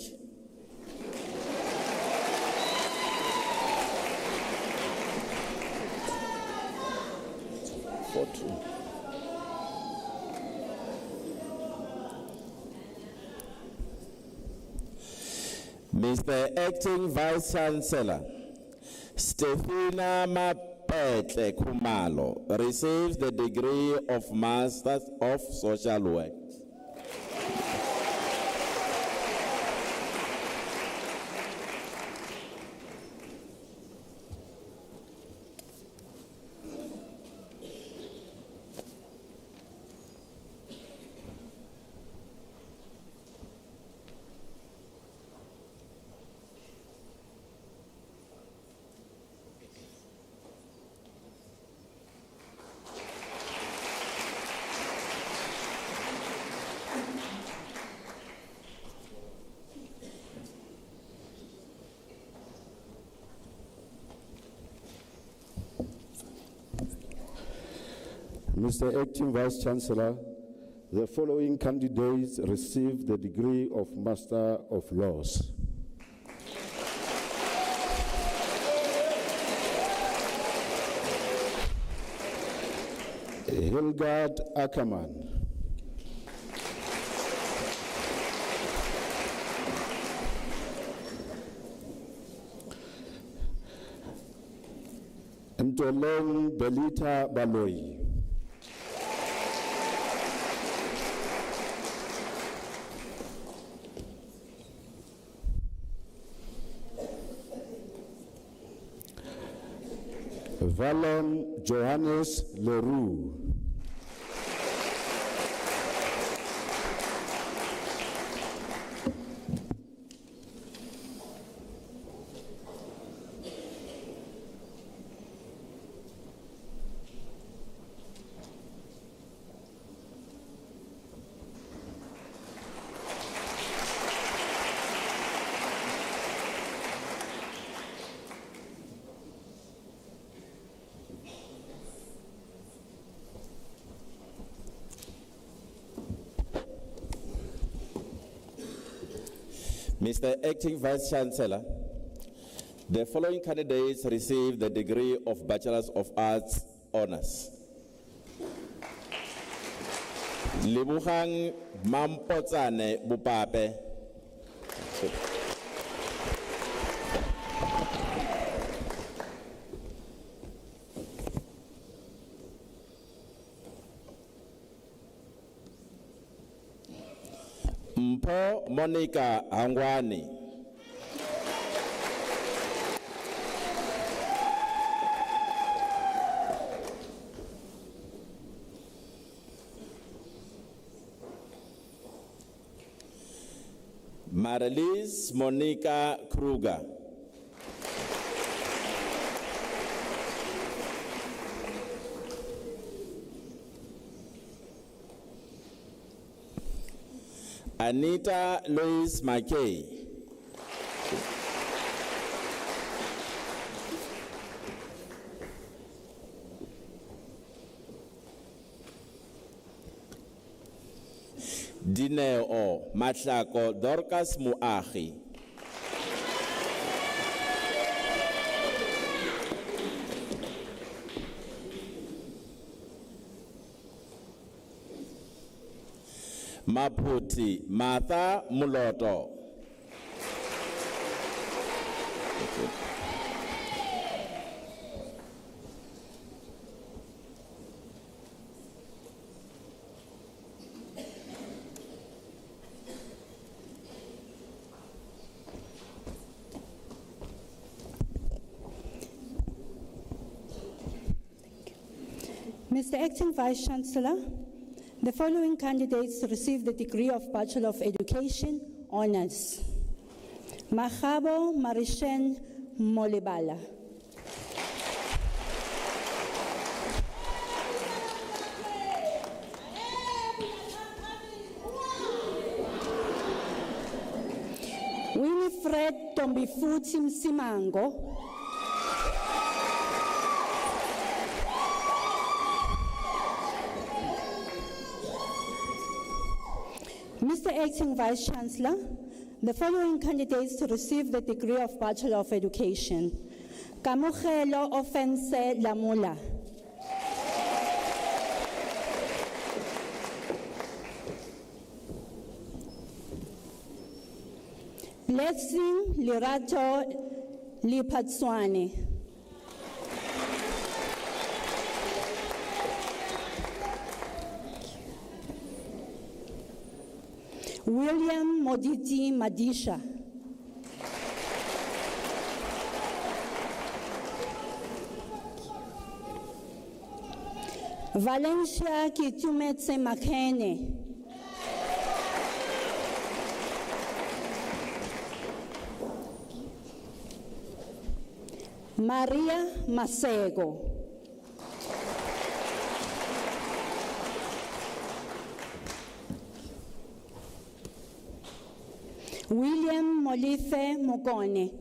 Mr. Acting Vice Chancellor, Stefina Mapetle Kumalo receives the degree of Masters of Social Work. Mr. Acting Vice Chancellor, the following candidates received the degree of Master of Laws. Hilgard Ackerman. Ntolong Belita Baloi. Valon Johannes Leroux. Mr. Acting Vice Chancellor, the following candidates receive the degree of Bachelor of Arts Honours. Libugang Mampotsane Bupape. Mpo Monica Angwani. Marilise Monica Kruger. Anita Louise McKay. Dineo Matlako Dorcas Muahi. Maputi Martha Muloto. Mr. Acting Vice Chancellor, the following candidates receive the degree of Bachelor of Education Honours. Mahabo Marishen Molebala. Winifred Tombifuti Msimango. Mr. Acting Vice Chancellor, the following candidates to receive the degree of Bachelor of Education. Kamugelo Offense Lamula. Blessing Lirato Lipatswane. William Moditi Madisha. Valencia Kitumetse Makene. Maria Masego. William Molife Mogone.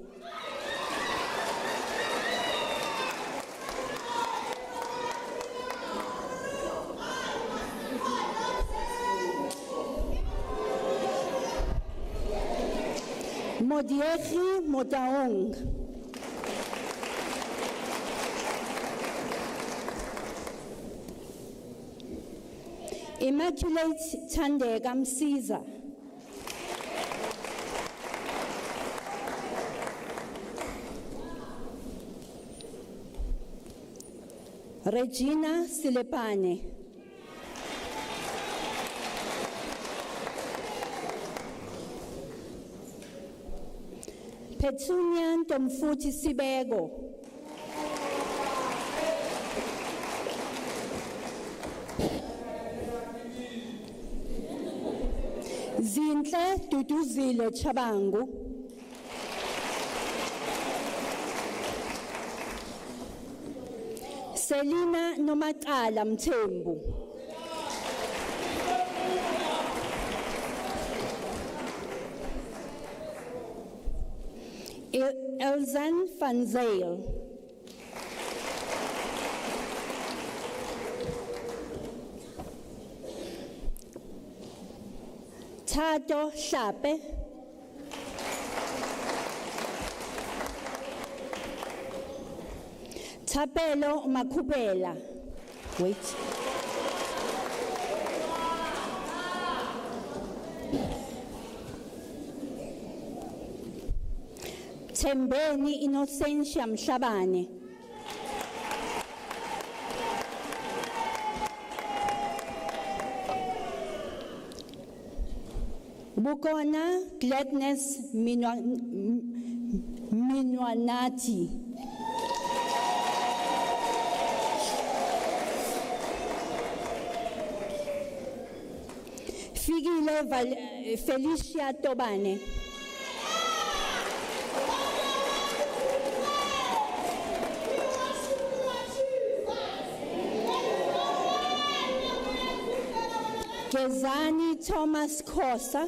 Modiechi Modaong. Immaculate Tandega Msiza. Regina Silepane. Petunia Tomfuti Sibego. Zintle Duduzile Chabangu. Selina Nomatala Mthembu. Elzan van Zyl. Tato Hlape. Thapelo Makubela. Wait. Tembeni Innocentia Mhlabane. Bukona Gladness Minwanati. Figile Felicia Tobane. Gezani Thomas Khosa.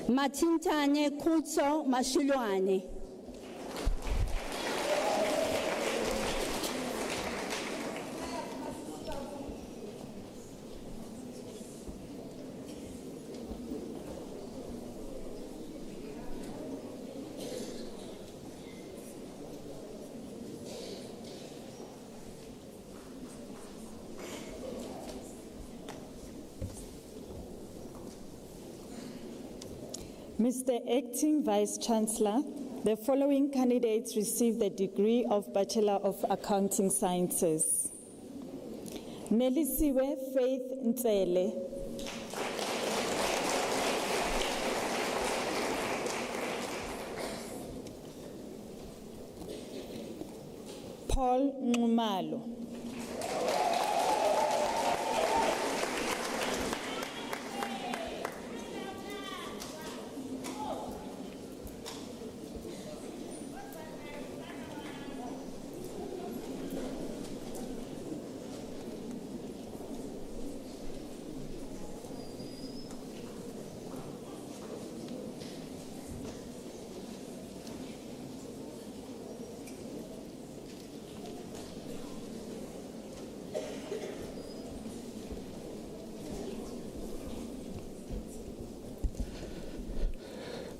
Matintane Kutso Mashulwane. Mr. Acting Vice-Chancellor, the following candidates received the degree of Bachelor of Accounting Sciences. Nelisiwe Faith Ntsele. Paul Nxumalo.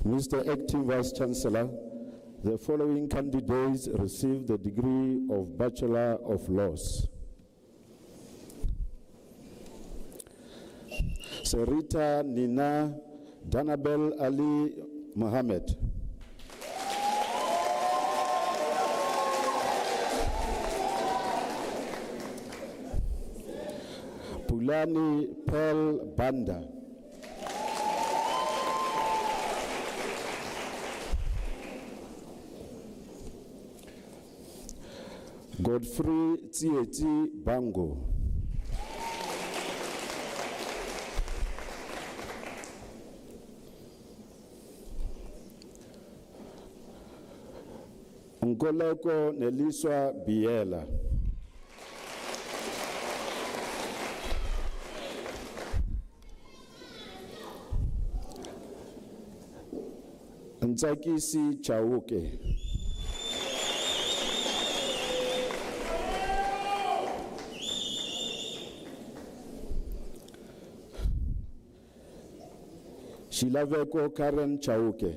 Mr. Acting Vice-Chancellor, the following candidates received the degree of Bachelor of Laws. Serita Nina Danabel Ali Mohammed. Pulani Pearl Banda. Godfrey Tsieti Bango. Nkoleko Neliswa Biela. Ntsakisi Chauke. Shilaveko Karen Chauke.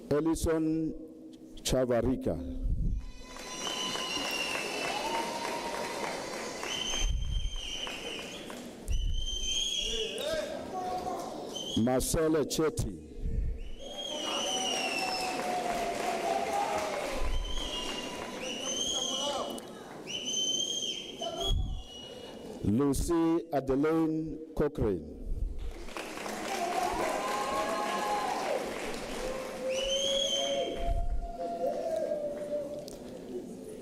Ellison Chavarika. Marcela Chetty. Lucy Adeline Cochrane.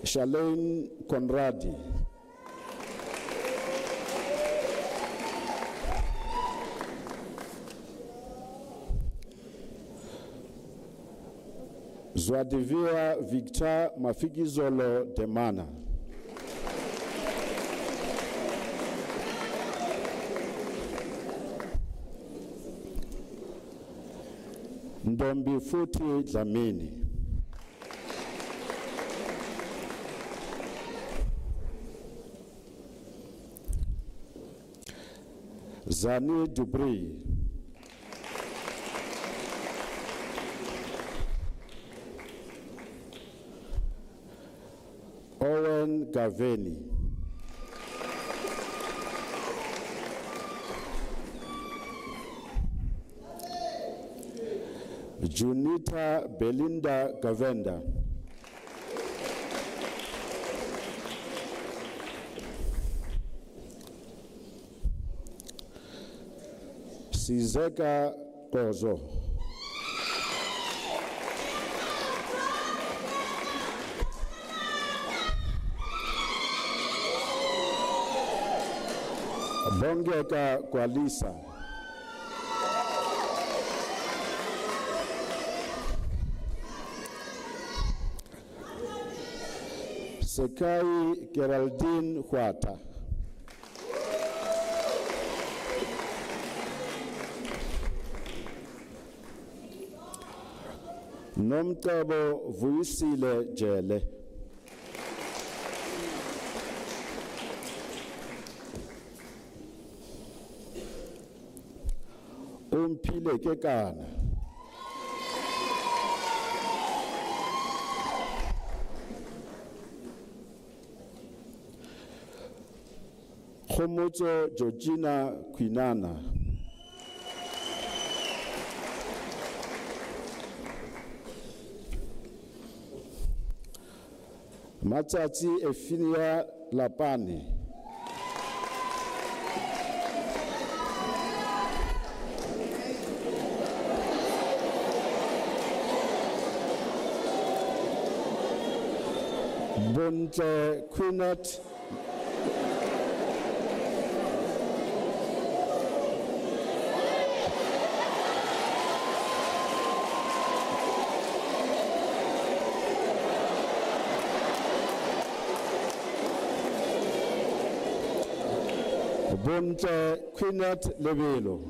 Charlene Conradi. Zwadivia Victor Mafigizolo Demana. Ndombi Futi Dlamini. Zani Dubri, Owen Gaveni, Junita Belinda Gavenda, Sizeka Kozo, Bongeka Kwalisa, Sekai Geraldine Huata, Nomtabo Vuisile Jele, Umpile Kekana, Khomotso Georgina Quinana, Matsatsi Efinia Lapani, Bonte Quinat, Bonte Quinat Levelo,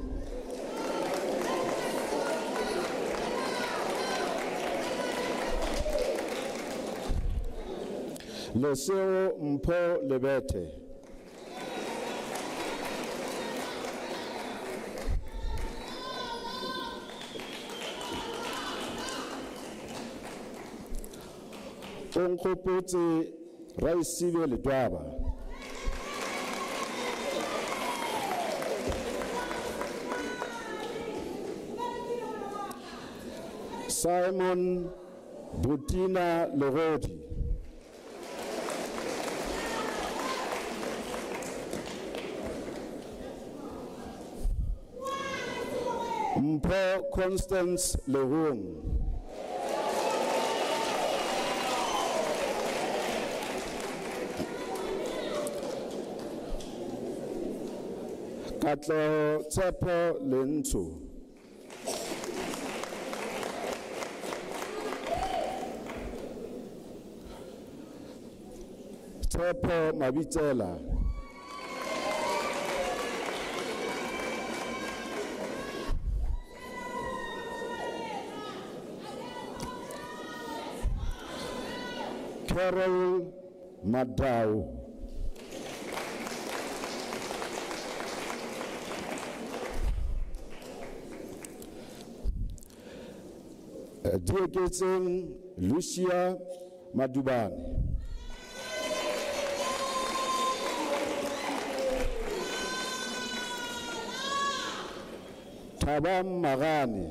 Leseo Mpo Lebete, Onkopotse Raisibe Ledwaba, Simon Butina Lorodi, Mpo Constance Lehung, Katlo Tsepo Lentu, Tsepo Mabitela, Carol Madau, Dieketseng Lucia Madubane, Tabam Magani,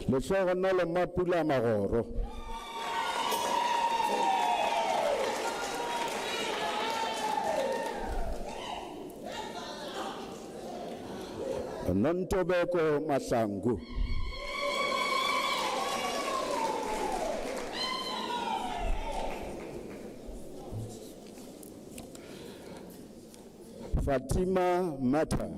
Letshwagana le Mapula Magoro, Nontobeko Masangu, Fatima Mata,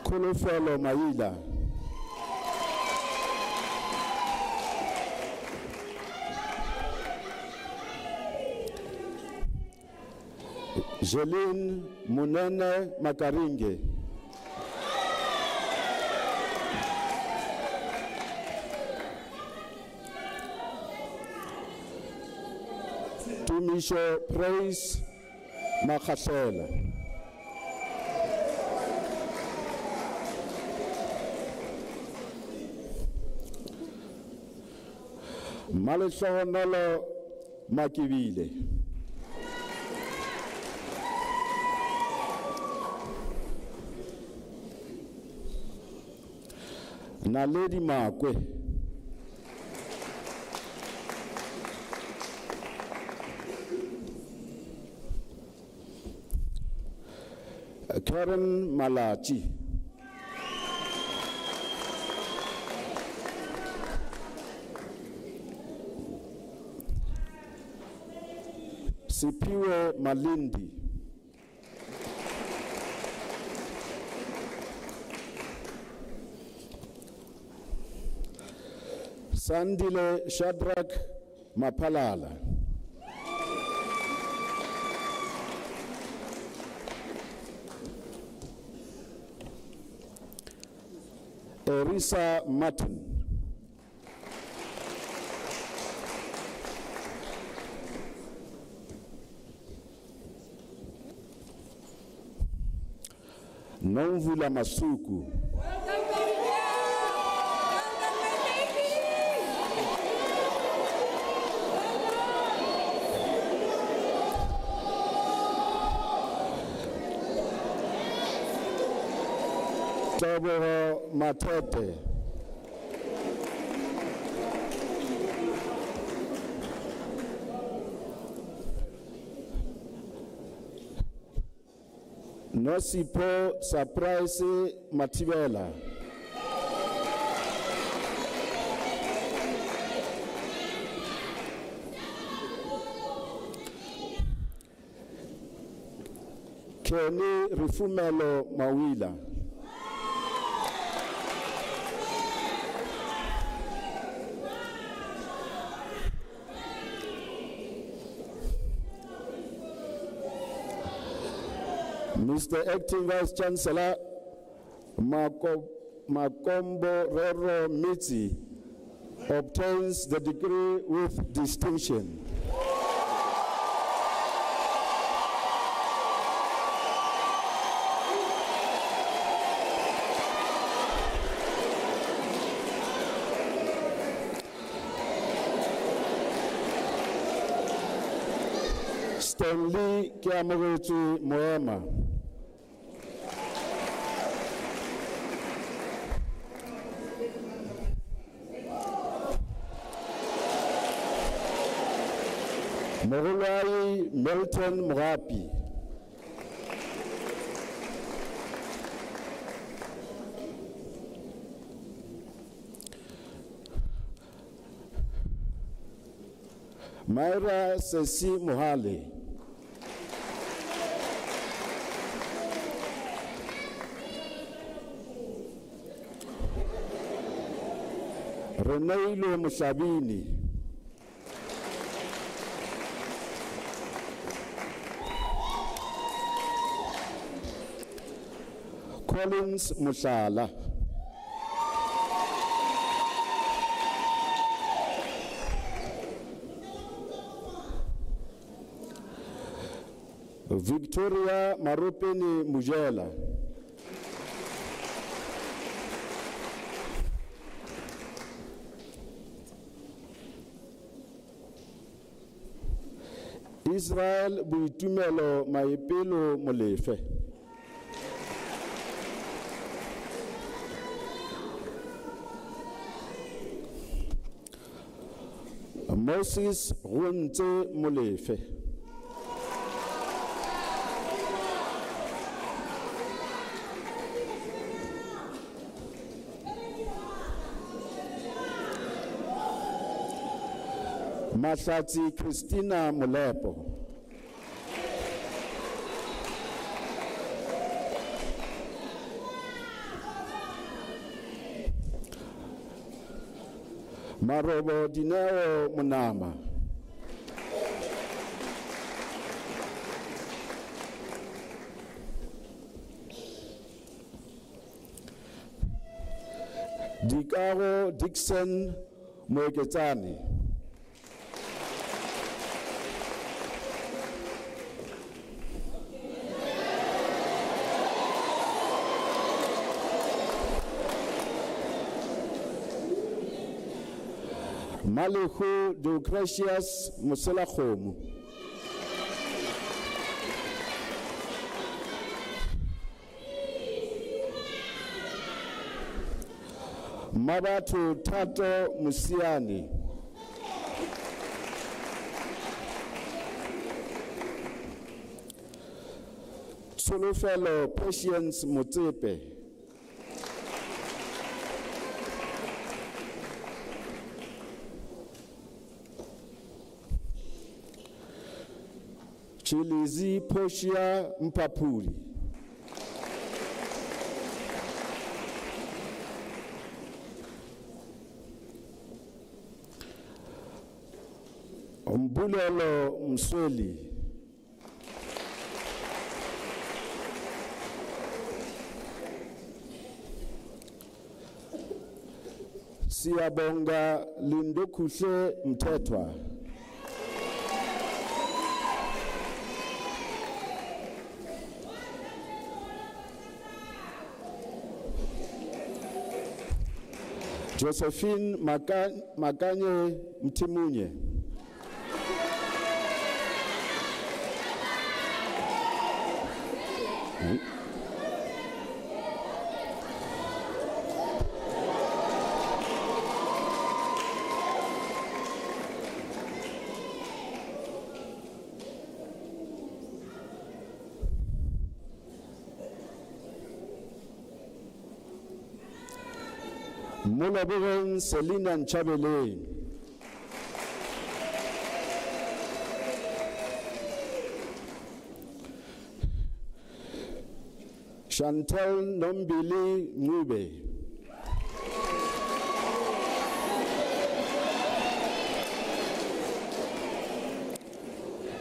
Kulufelo Maila, Jeline Munene Makaringe. Tumisho Praise Makashela. Maleshonolo Makibile. Naledi Makwe. Karen Malachi. Sipiwe Malindi. Sandile Shadrach Mapalala. Erisa Martin. Nomvula Masuku. Toboro Matete. Nosipo Surprise Matibela. Kenny Rifumelo Mawila. Mr. Acting Vice Chancellor Makombo Rero Mitzi obtains the degree with distinction. Stanley Kiamurutu Moema. Morulai Milton Murapi. Myra Sesi Mohale. Renailo Mushabini. Collins Mushala. Victoria Marupeni Mujela. Israel Buitumelo Maipelo Molefe. Moses Runte Molefe. Mashati Christina Molepo. Marobo Dineo Munama. Dikaro Dixon Moeketsane. Malehu Deocratius Moselakhomo. Mabatu Tato Musiani. Solofelo Patience Motsepe. Chilizi Poshia Mpapuri. Mbulelo Msweli. Siyabonga Lindokuhle Mthethwa. Josephine Makanye Mtimunye. Mulaburen Selina Nchabele. Chantel Nombili Ngube.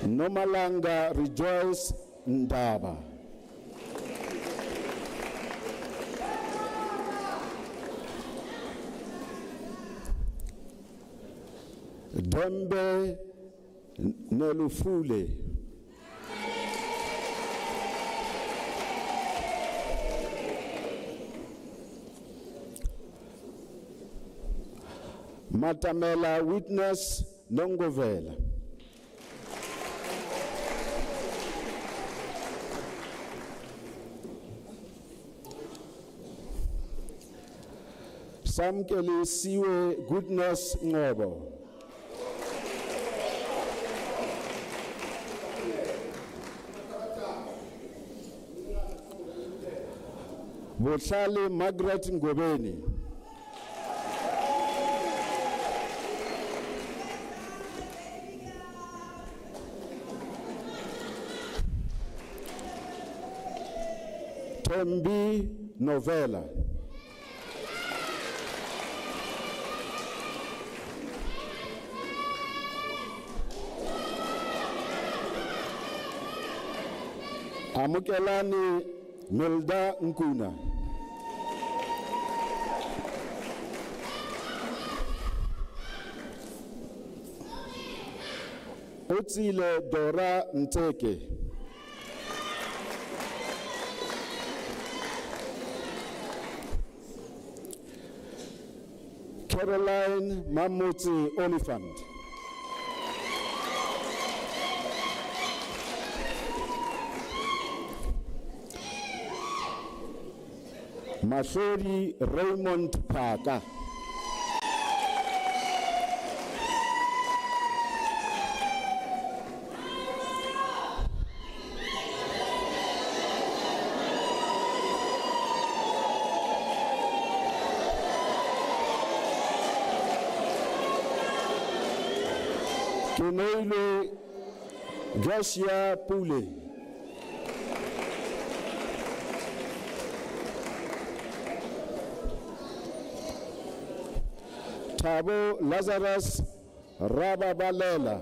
Nomalanga Rejoice Ndaba. Dembe Nelufule. Matamela Witness Nongovela. Samkeli Siwe Goodness Ngobo. Bohlale Margaret Ngobeni. Tembi Novella. Amukelani Milda Nkuna. Otsile Dora Nteke. Caroline Mamoti Oliphant. Masori Raymond Parker. Keneile Gracia Pule. Thabo Lazarus Rababalela.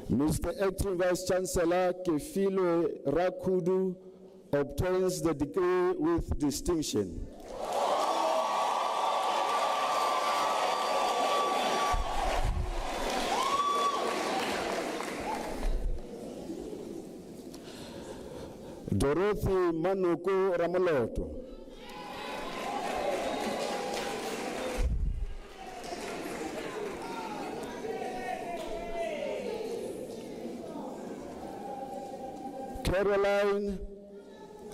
Mr. Acting Vice Chancellor Kefilwe Rakudu obtains the degree with distinction. Dorothy Manuko Ramaloto. Caroline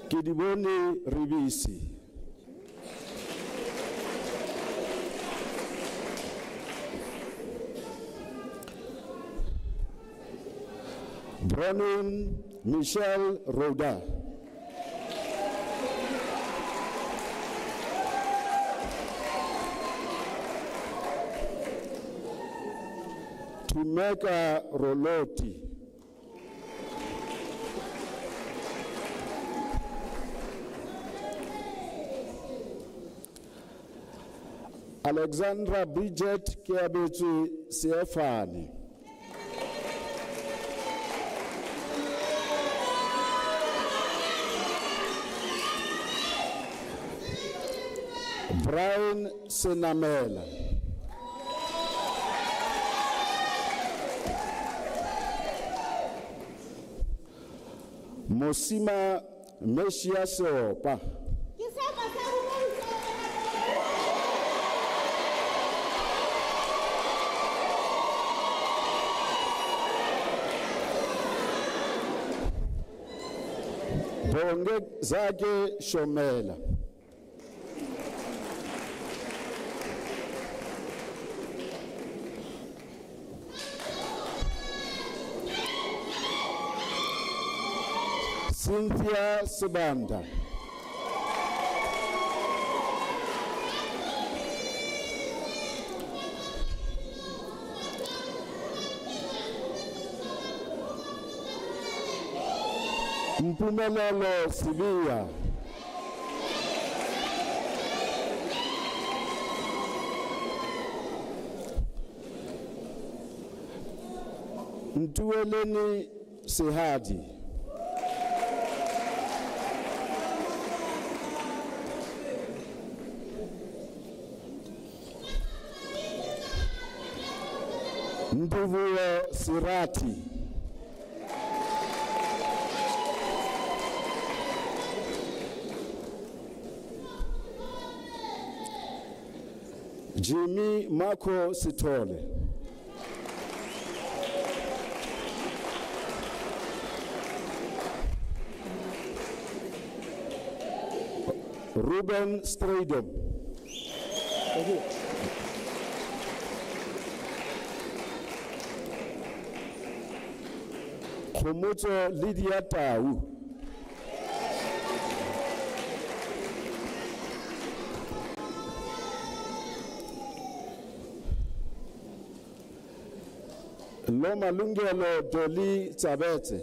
Kidiboni Ribisi. Bronwyn Michelle Roda. Tumeka Roloti. Alexandra Bridget Kiabetu Siefani. Brian Senamela. Mosima Meshia Seopa. Bonge Zage Shomela. Cynthia Subanda. Mpumelelo Sibia. Ntueleni Sehadi. Mbuvuo Sirati. Jimmy Marco Sitole. Ruben Stradom. Komoto Lydia Tau. Loma Lungelo Doli Tabete.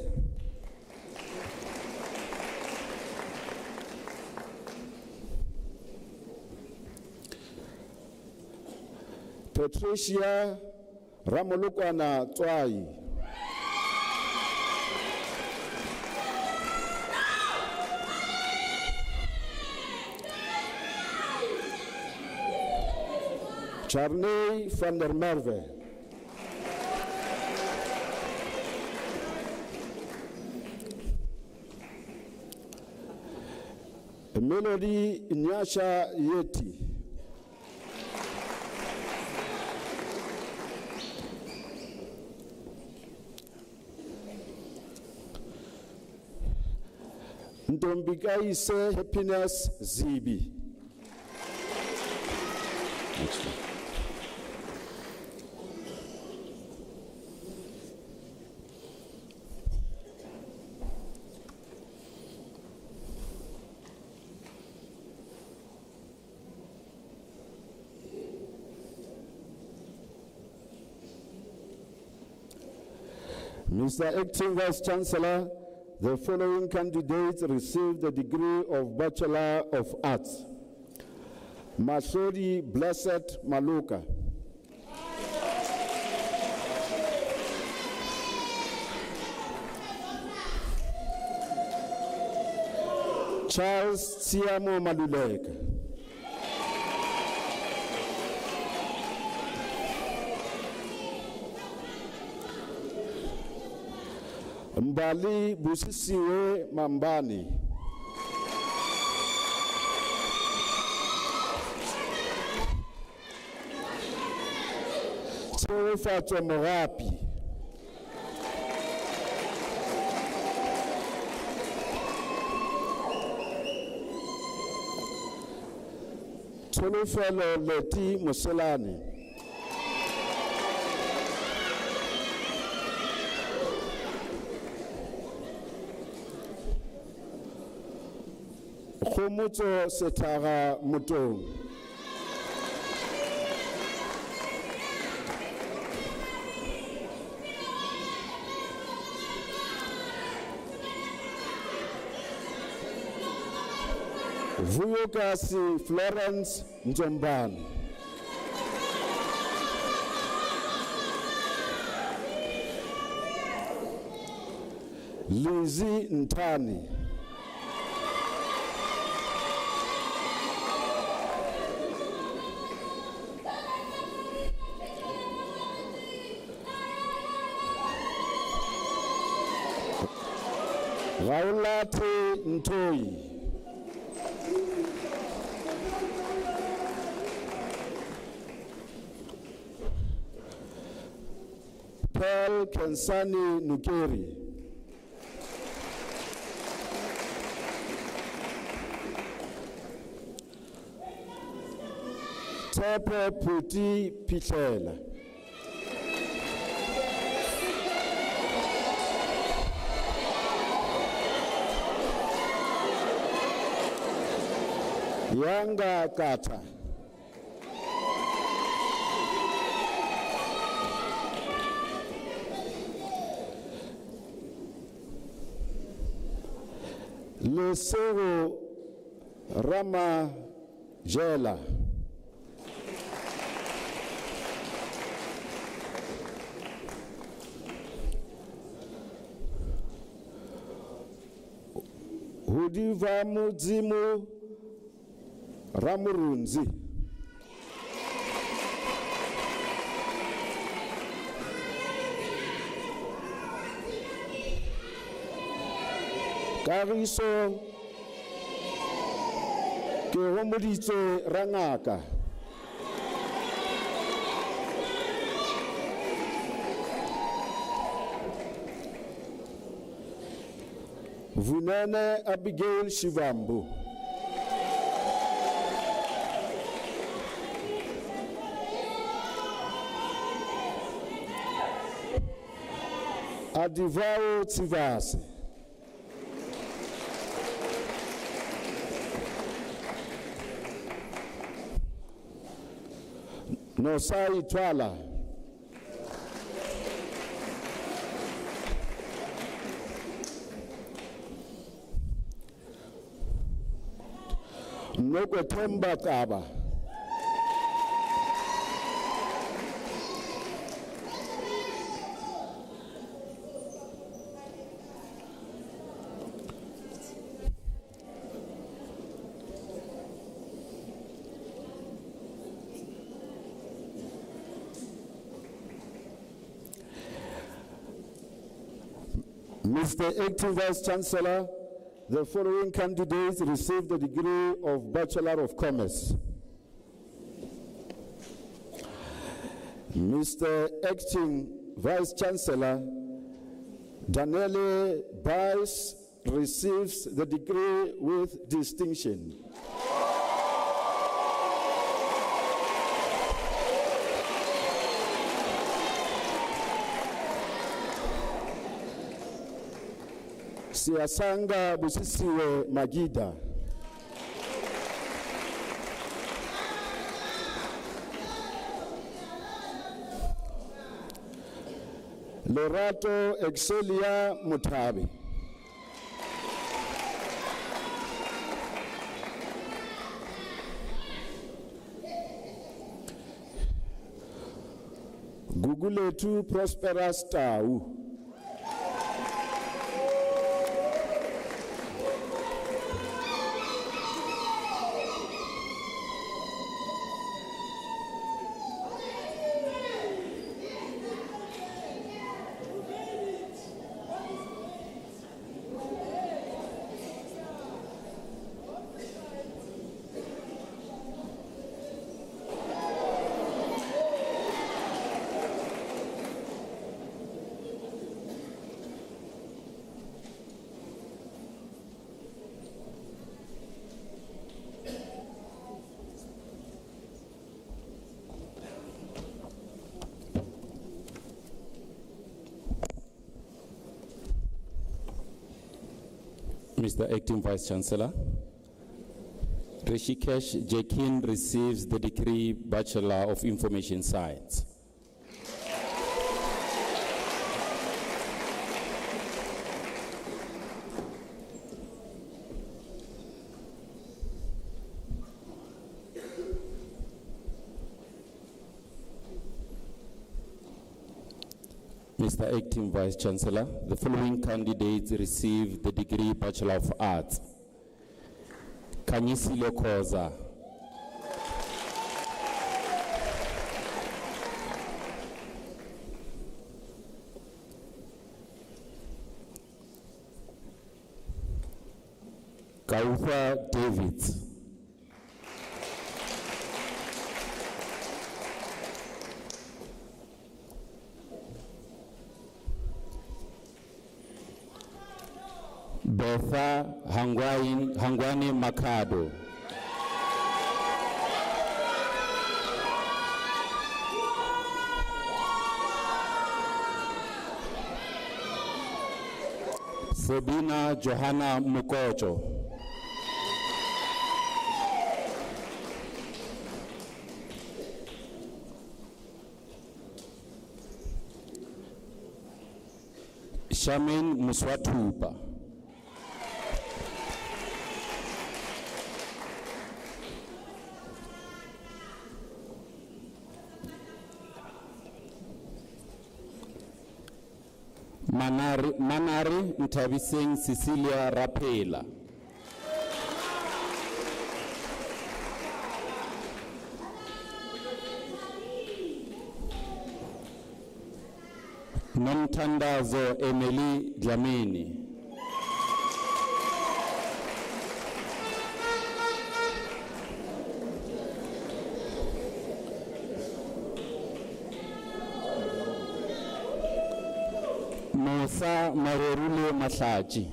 Patricia Ramolukwana Twai. Charney van der Merwe. Melody Nyasha Yeti. Ndombikaise Happiness Zibi. Next one. Mr. Acting Vice Chancellor, the following candidates received the degree of Bachelor of Arts. Masori Blessed Maluka. Charles Tsiamo Maluleka. Mbali Busisiwe Mambani. Tseofatso Morapi. Tsolofelo Leti Moselane. Khomotso Setaga Motong. Vuyokasi Florence Njombani. Lizzie Ntani. Raulate Ntoi. Pearl Kensani Nukeri. Tepe Puti Pitela. Yanga Kata. Lesego Rama Jela. Hudiva Mudzimu Ramurunzi. Kariso ke homoditse Rangaka. Vunene Abigail Shivambu. Adivao Tivasi. Nosai Twala. Nogotemba Kaba. Mr. Acting Vice Chancellor, the following candidates received the degree of Bachelor of Commerce. Mr. Acting Vice Chancellor, Daniele Bice receives the degree with distinction. Siasanga Busisiwe Magida. Lorato Excelia Mutabi. Guguletu Prosperous Tau. Mr. Acting Vice Chancellor. Rishikesh Jekin receives the degree Bachelor of Information Science. Mr. Acting Vice Chancellor, the following candidates receive the degree Bachelor of Arts. Kanyisile Khoza. Kaufa Davids. Betha Hangwani Makado. Sabina Johanna Mukocho. Shamin Muswatupa. Manari Ntabising Cecilia Rapela. Nomtandazo Emily Dlamini. Musa Marorule Mahlaji.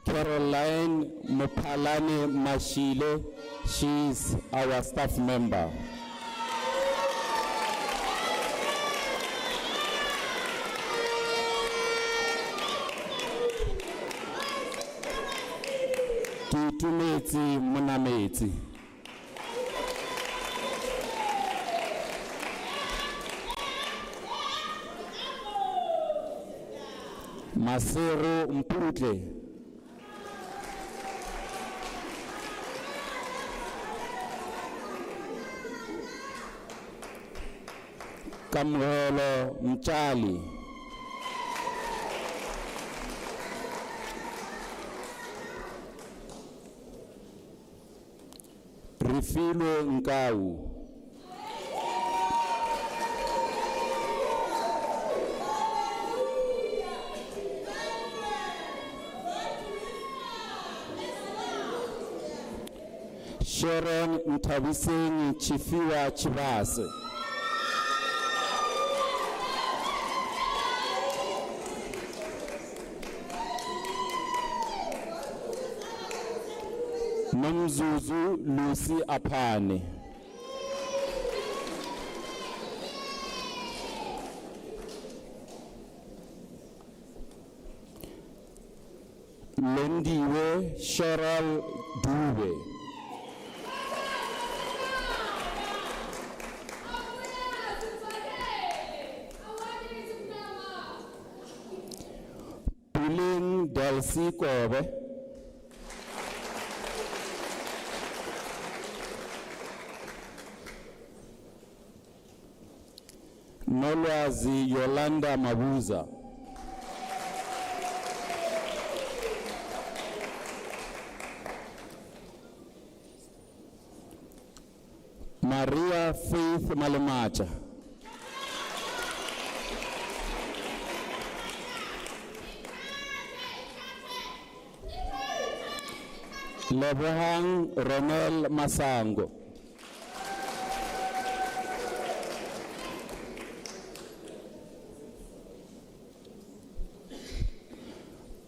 Caroline Mupalani Mashile, she's our staff member. Tumetsi Munametsi. Masero Mputle. Kamholo Mchali. Rifilo Nkau. Sharon Ntabising Chifiwa Chivase. Nomzuzu Lucy Apane. Lendiwe Cheryl Dube. Puling Delcy Kobe. Nolwazi Yolanda Mabuza. Maria Faith Malemacha. Lebohang Ronel Masango.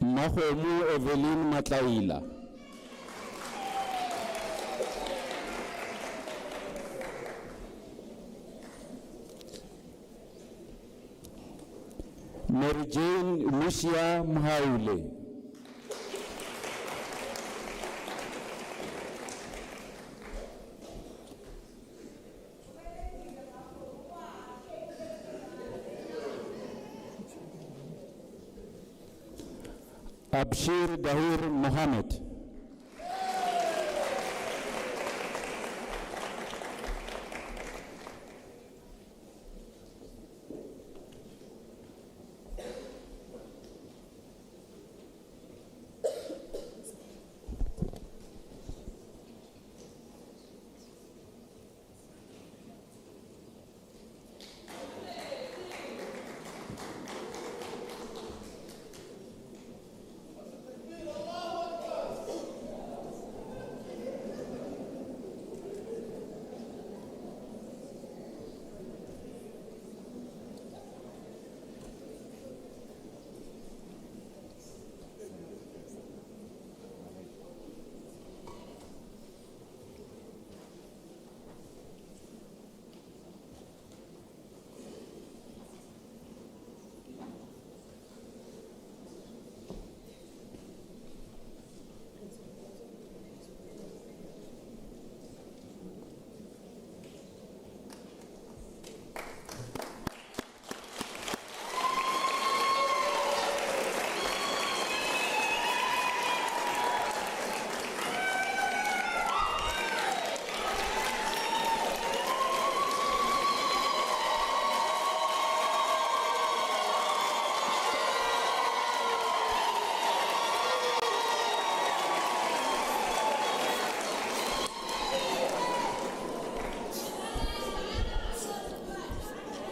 Mahomu Evelyn Matlaila. Mary Jane Lucia Mhaule. Abshir Dahir Mohammed.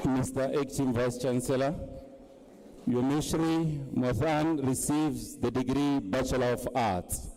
Mr. Acting Vice Chancellor, Yomishri Mothan receives the degree Bachelor of Arts.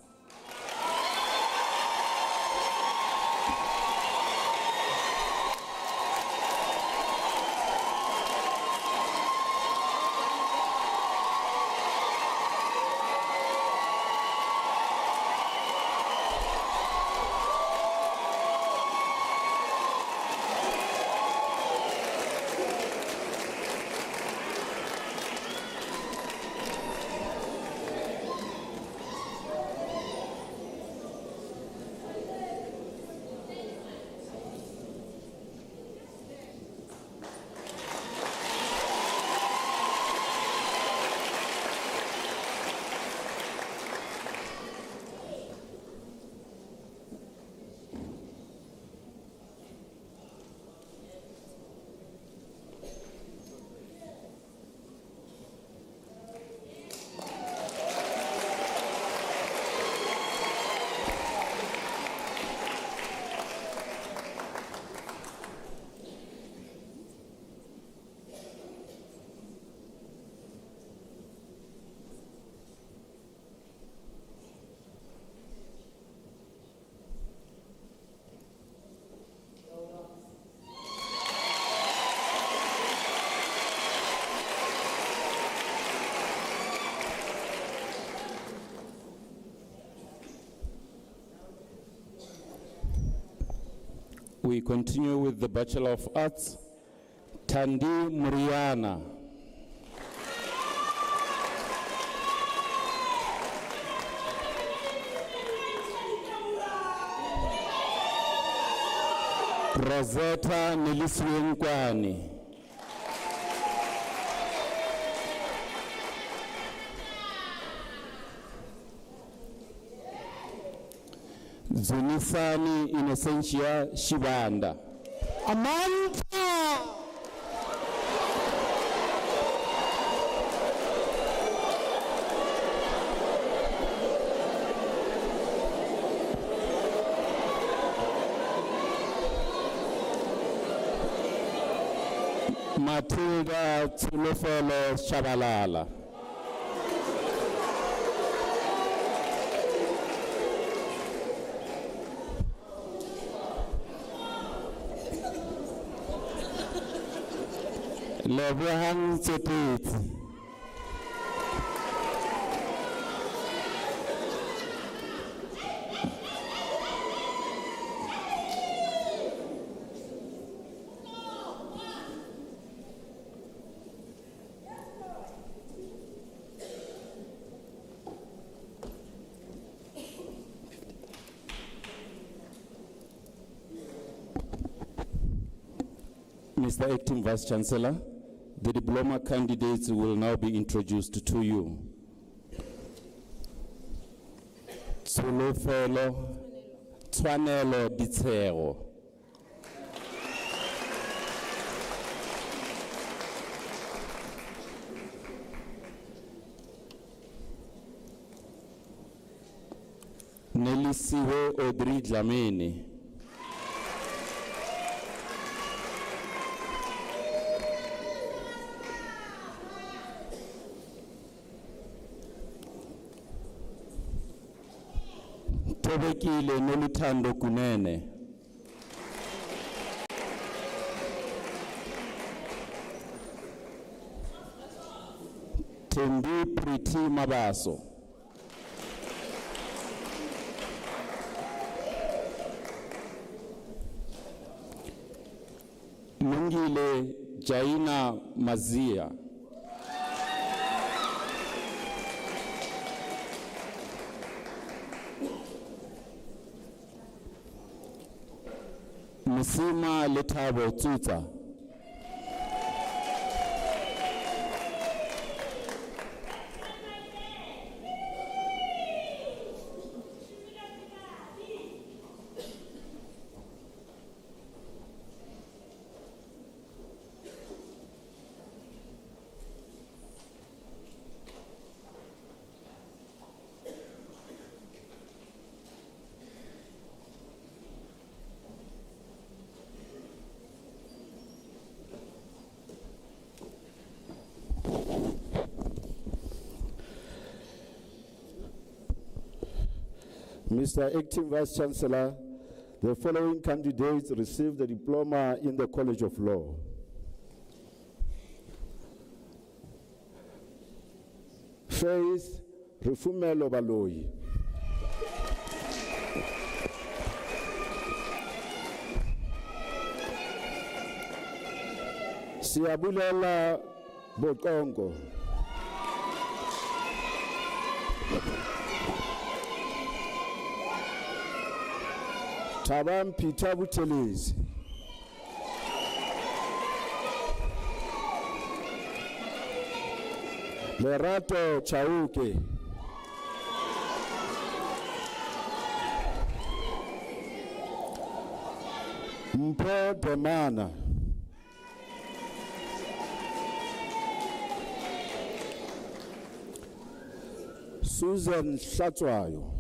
We continue with the Bachelor of Arts, Tandi Muriana. Rosetta Niliswenkwani. Zunisani Innocentia Shibanda. Amanta. Matilda Tulofelo Shabalala. Lebraham Tepit. Mr. Acting Vice Chancellor, the diploma candidates will now be introduced to you. Tsholofelo Tshwanelo Ditshego. Nelisiwe Audrey Dlamini. Tobekile Noluthando Kunene. Thembi Priti Mabaso. Mungile Jaina Mazia. Musima Letabo Tuta. Mr. Acting Vice Chancellor, the following candidates received the diploma in the College of Law. Faith Rufumelo Baloyi. Siabulela Bokongo. Tabam Peter Butelis. Lerato Chauke. Mpo Demana. Susan Shatwayo.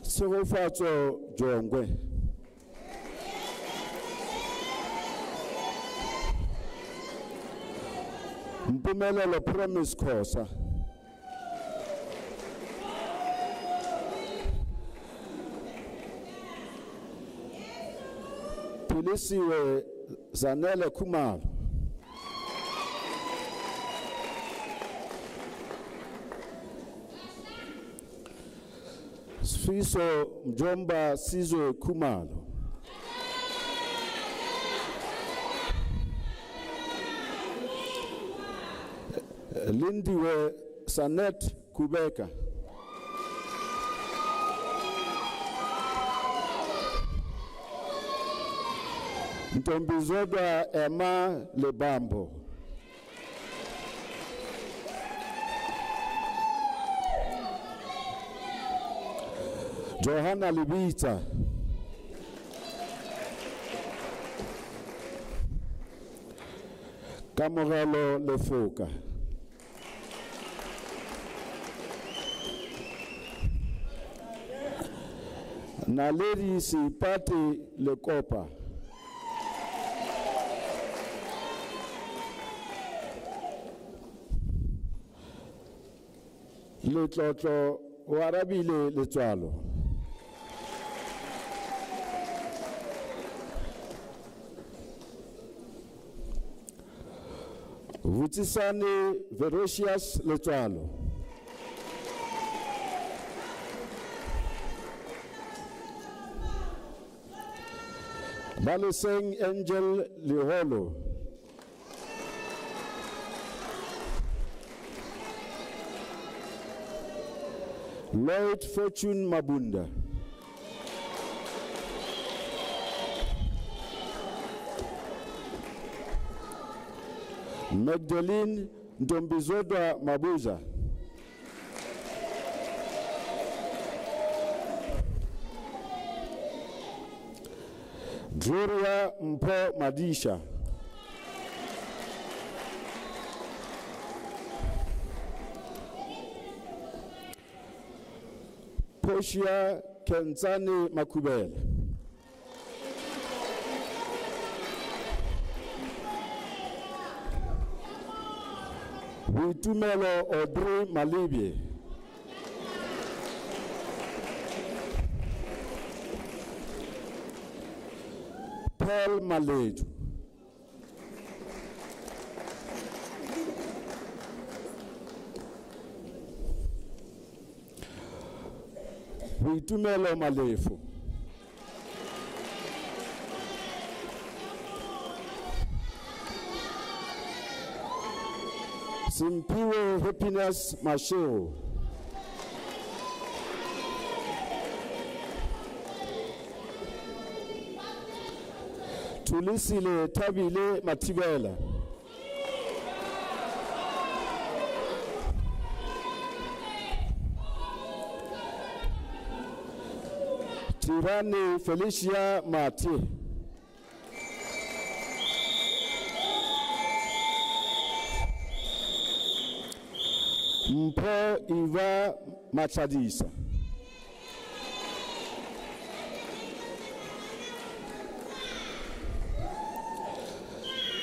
Segofatso Jongwe. Mpumelelo Promise Khosa. Philisiwe Zanele Khumalo. Sfiso Mjomba Sizwe Khumalo. Lindiwe Sanet Kubeka. Ntombizoda Emma Lebambo. Johanna Libita. Kamogelo Lefoka. Naledi Sipati Lekopa. Letlotlo Warabile Letswalo. Vutisani Verocious Letswalo. Baleseng Angel Liholo. Lloyd Fortune Mabunda. Magdalene Ntombizodwa Mabuza. Gloria Mpo Madisha. Portia Kenzani Makubele. Witumelo Audrey Malibye. Paul Maledu. Witumelo Malefu. Simpiwe Happiness Masheo. Tulisile Tabile Matibela. Tirani Felicia Mati. Mpo Iva Machadisa.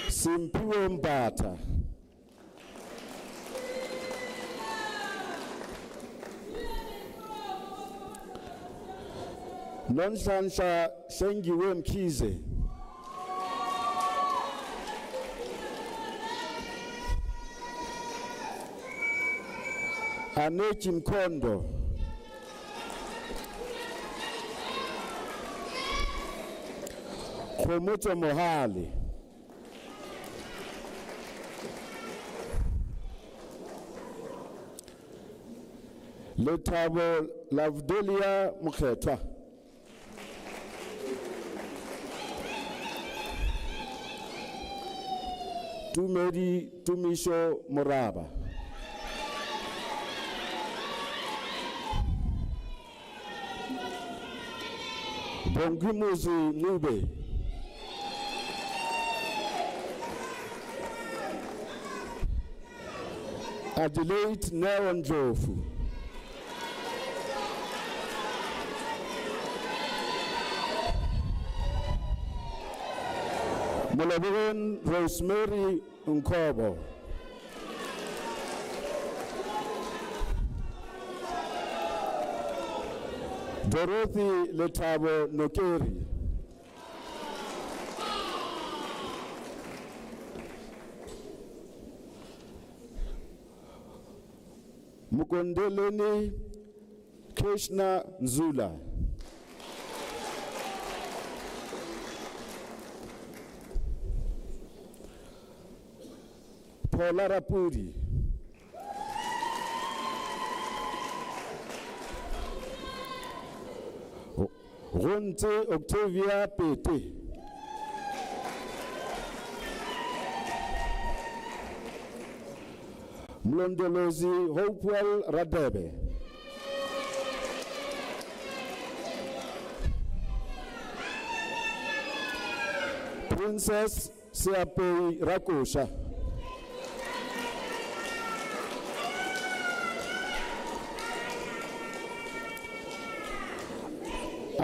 Simpiwe Mbata. Nonhlanhla Sengiwe Mkhize. Anechi Mkondo. Khomoto Mohali. Letabo Lavdolia Mukhetwa. Tumedi Tumisho Moraba. Bongimuzi Nube. Adelaide Newanjofu. Molaboren Rosemary Nkobo. Dorothy Letabo Nokeri. Mukondeleni Krishna Nzula. Paula Rapuri. Ronte Octavia Pete. Mlondolozi Hopewell Radebe. Princess Siapei Rakosha.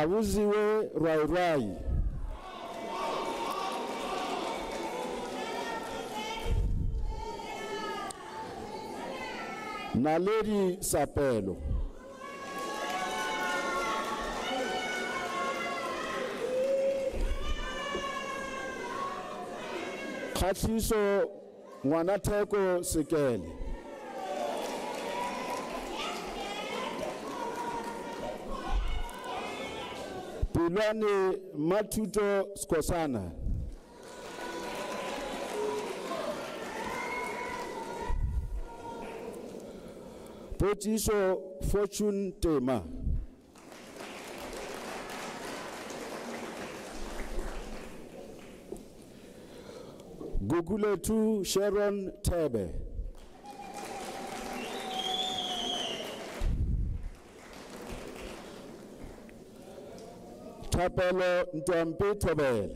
Awuziwe Rai. Naleri Sapelo. Khatiso Mwanatheko Sekele. Pilwane Matuto Skosana. Potiso Fortune Tema. Guguletu Sharon Tebe. Tapelo Ntampi Tobel.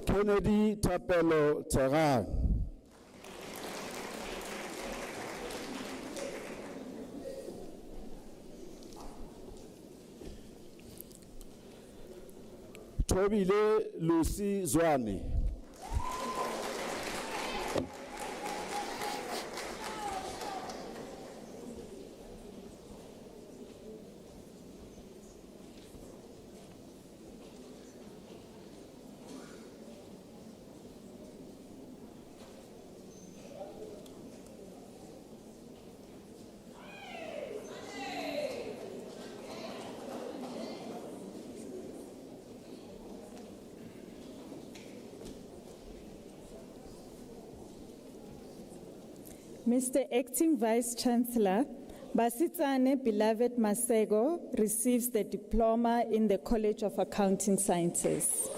Kennedy Tapelo Taran. Tobile Lucy Zwane. Mr. Acting Vice Chancellor, Basitsane Beloved Masego receives the Diploma in the College of Accounting Sciences.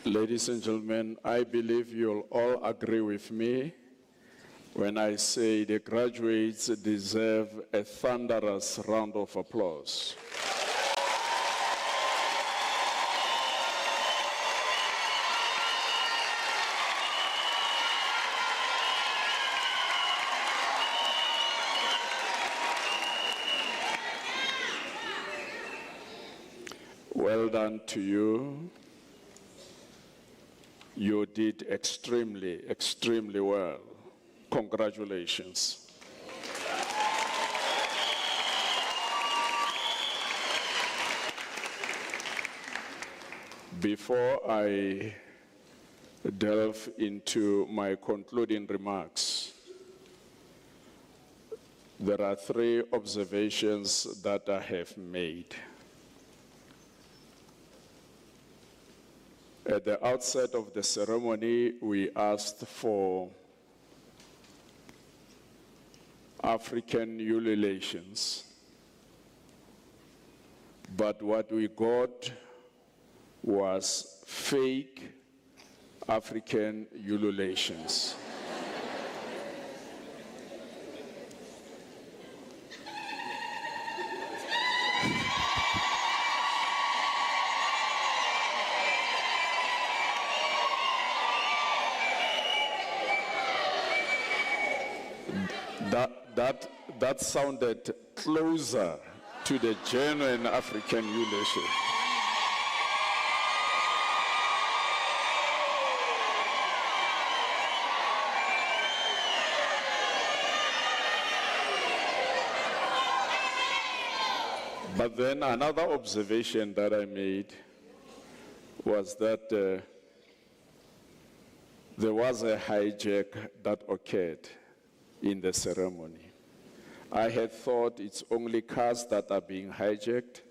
Ladies and gentlemen, I believe you'll all agree with me when I say the graduates deserve a thunderous round of applause. Well done to you. You did extremely, extremely well. Congratulations. Before I delve into my concluding remarks, there are 3 observations that I have made. At the outset of the ceremony, we asked for African ululations, but what we got was fake African ululations. That sounded closer to the genuine African ululation. But then another observation that I made was that there was a hijack that occurred in the ceremony. I had thought it's only cars that are being hijacked,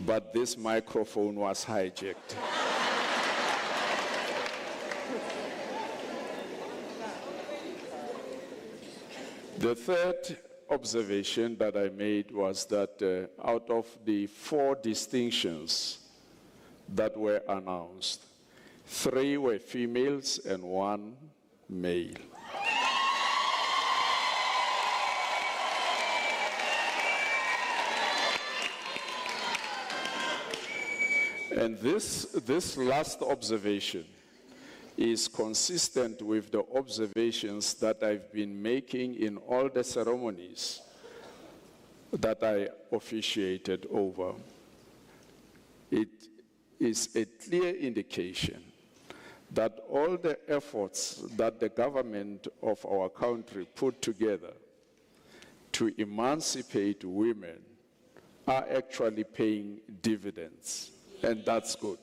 but this microphone was hijacked. The third observation that I made was that out of the 4 distinctions that were announced, 3 were females and 1 male. And this last observation is consistent with the observations that I've been making in all the ceremonies that I officiated over. It is a clear indication that all the efforts that the government of our country put together to emancipate women are actually paying dividends, and that's good.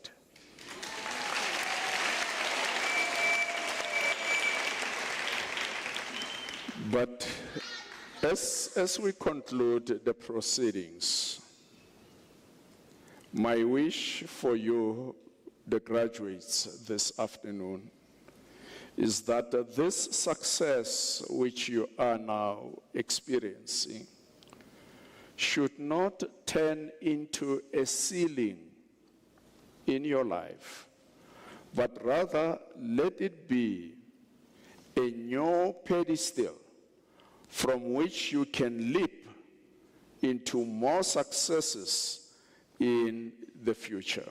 But as we conclude the proceedings, my wish for you, the graduates, this afternoon, is that this success which you are now experiencing should not turn into a ceiling in your life, but rather let it be a new pedestal from which you can leap into more successes in the future.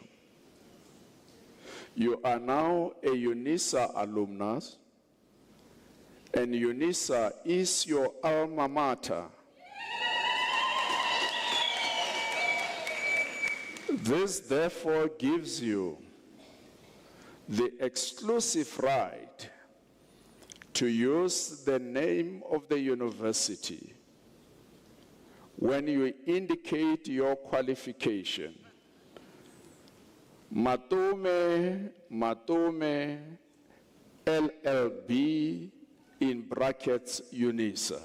You are now a Unisa alumnus, and Unisa is your alma mater. This therefore gives you the exclusive right to use the name of the university when you indicate your qualification. Matume LLB in brackets Unisa.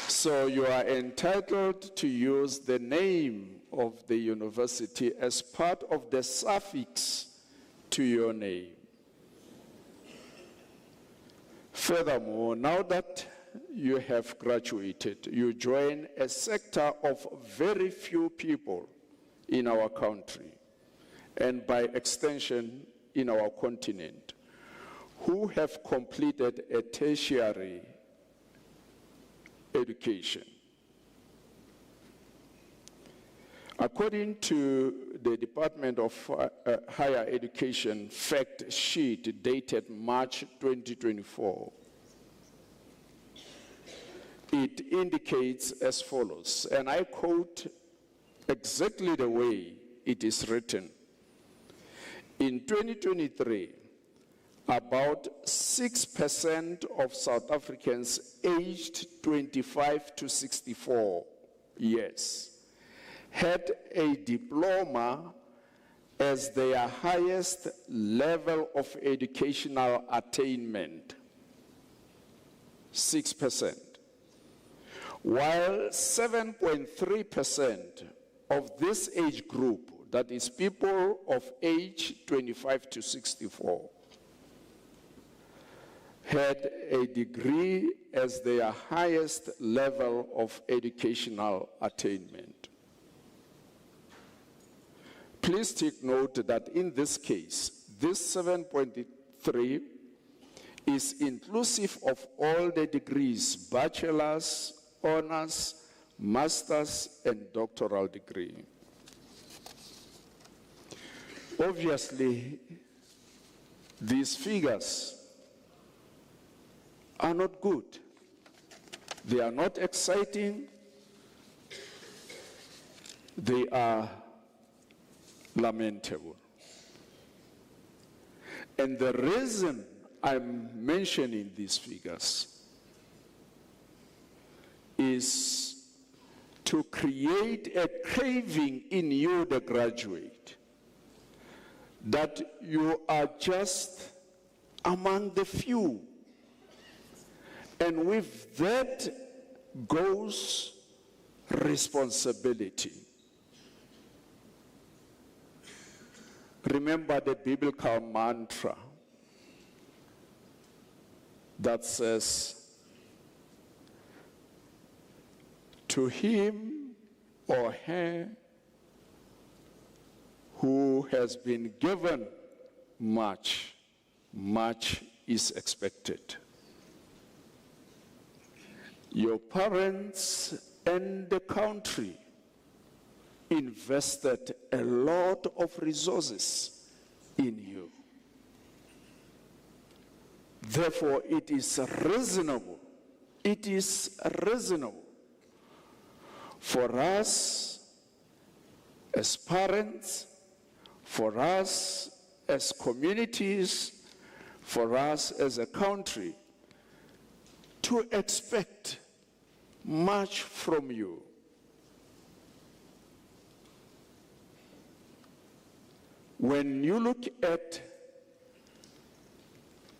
So you are entitled to use the name of the university as part of the suffix to your name. Furthermore, now that you have graduated, you join a sector of very few people in our country, and by extension in our continent, who have completed a tertiary education. According to the Department of Higher Education fact sheet dated March 2024, it indicates as follows, and I quote exactly the way it is written. In 2023, about 6% of South Africans aged 25 to 64 years had a diploma as their highest level of educational attainment. 6%. While 7.3% of this age group, that is people of age 25 to 64, had a degree as their highest level of educational attainment. Please take note that in this case, this 7.3 is inclusive of all the degrees, bachelor's, honors, master's, and doctoral degree. Obviously, these figures are not good. They are not exciting. They are lamentable. And the reason I'm mentioning these figures is to create a craving in you, the graduate, that you are just among the few, And with that goes responsibility. Remember the biblical mantra that says, to him or her who has been given much, much is expected. Your parents and the country invested a lot of resources in you. Therefore, it is reasonable for us as parents, for us as communities, for us as a country, to expect much from you. When you look at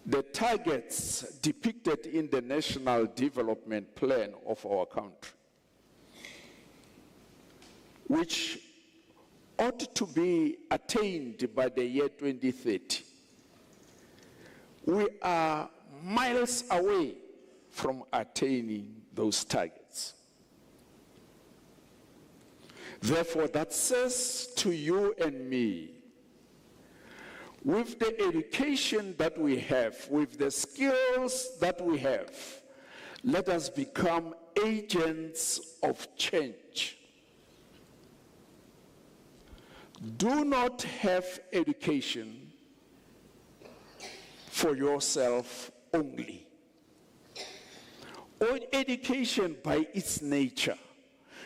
the targets depicted in the National Development Plan of our country, which ought to be attained by the year 2030, we are miles away from attaining those targets. Therefore, that says to you and me, with the education that we have, with the skills that we have, let us become agents of change. Do not have education for yourself only. Or education by its nature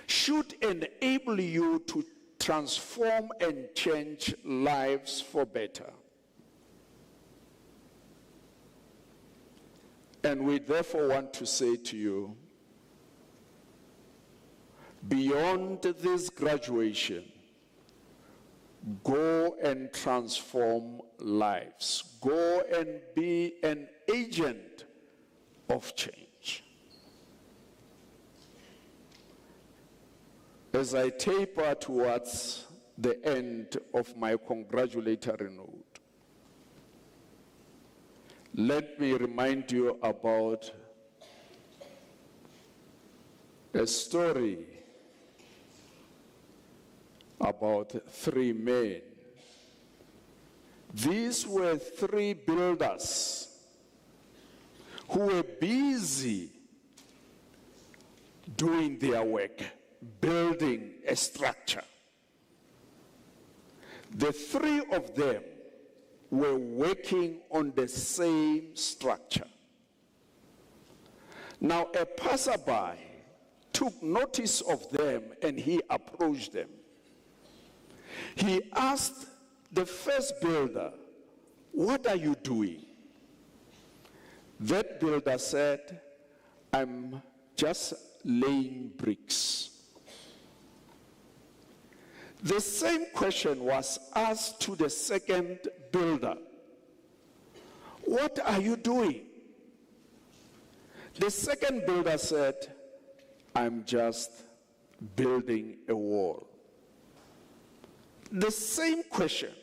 should enable you to transform and change lives for better. And we therefore want to say to you, beyond this graduation, go and transform lives. Go and be an agent of change. As I taper towards the end of my congratulatory note, let me remind you about a story about three men. These were three builders who were busy doing their work, building a structure. The three of them were working on the same structure. Now, a passerby took notice of them and he approached them. He asked the first builder, "What are you doing?" That builder said, "I'm just laying bricks." The same question was asked to the second builder. "What are you doing?" The second builder said, "I'm just building a wall." The same question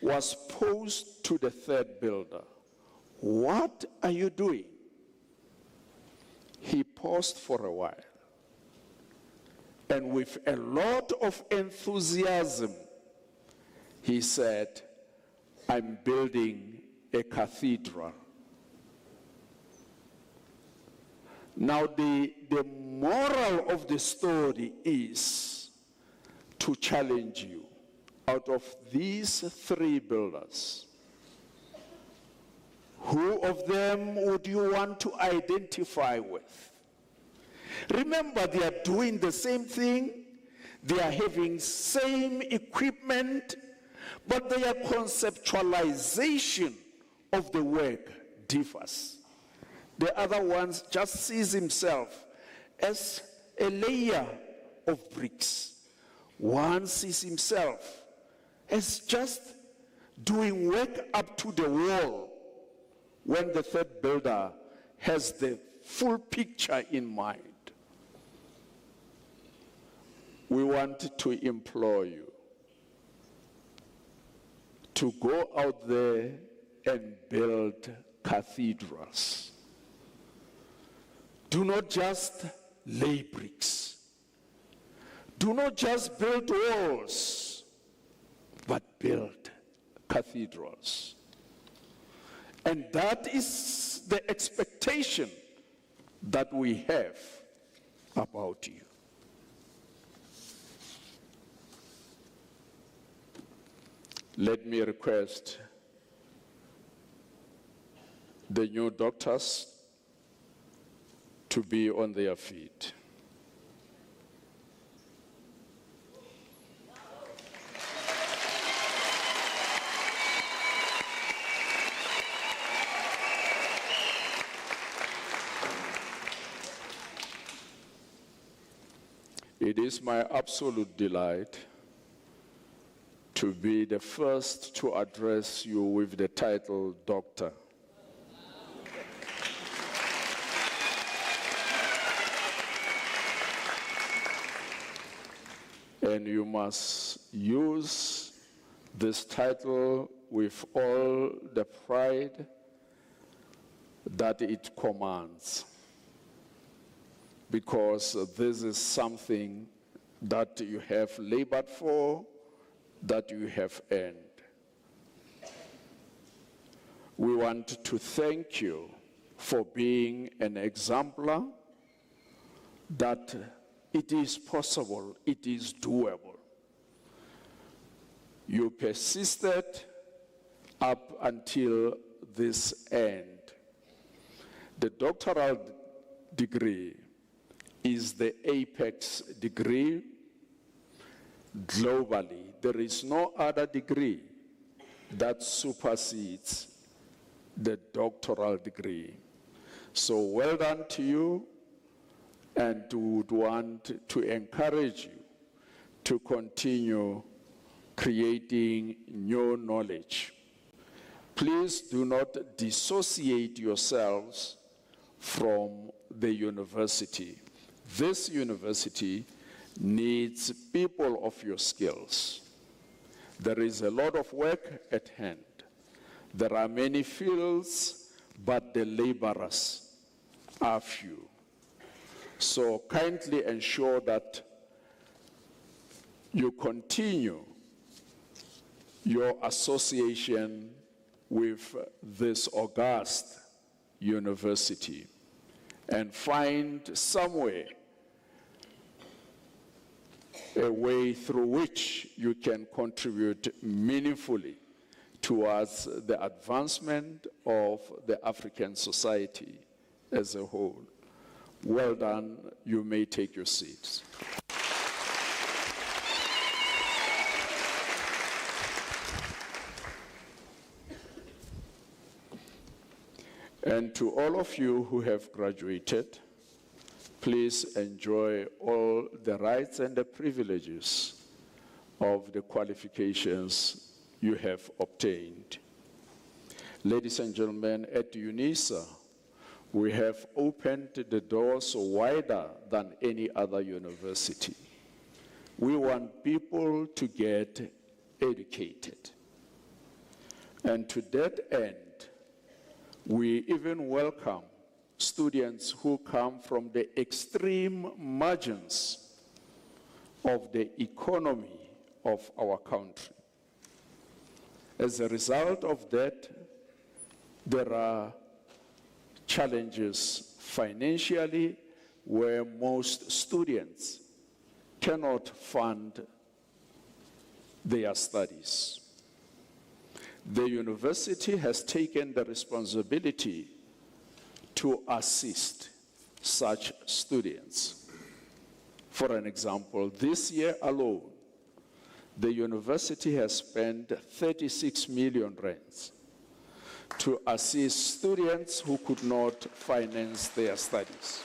was posed to the third builder. "What are you doing?" He paused for a while, and with a lot of enthusiasm, he said, "I'm building a cathedral." Now, the moral of the story is to challenge you. Out of these three builders, who of them would you want to identify with? Remember, they are doing the same thing, they are having same equipment, but their conceptualization of the work differs. The other one just sees himself as a layer of bricks. One sees himself as just doing work up to the wall, when the third builder has the full picture in mind. We want to implore you to go out there and build cathedrals. Do not just lay bricks. Do not just build walls, but build cathedrals. And that is the expectation that we have about you. Let me request the new doctors to be on their feet. It is my absolute delight to be the first to address you with the title Doctor. And you must use this title with all the pride that it commands, because this is something that you have labored for, that you have earned. We want to thank you for being an exemplar that it is possible, it is doable. You persisted up until this end. The doctoral degree is the apex degree globally. There is no other degree that supersedes the doctoral degree. So well done to you, and would want to encourage you to continue creating new knowledge. Please do not dissociate yourselves from the university. This university needs people of your skills. There is a lot of work at hand. There are many fields, but the laborers are few. So kindly ensure that you continue your association with this august university and find somewhere a way through which you can contribute meaningfully towards the advancement of the African society as a whole. Well done. You may take your seats. And to all of you who have graduated, please enjoy all the rights and the privileges of the qualifications you have obtained. Ladies and gentlemen, at Unisa, we have opened the doors wider than any other university. We want people to get educated. And to that end, we even welcome students who come from the extreme margins of the economy of our country. As a result of that, there are challenges financially where most students cannot fund their studies. The university has taken the responsibility to assist such students. For an example, this year alone, the university has spent 36 million rands to assist students who could not finance their studies.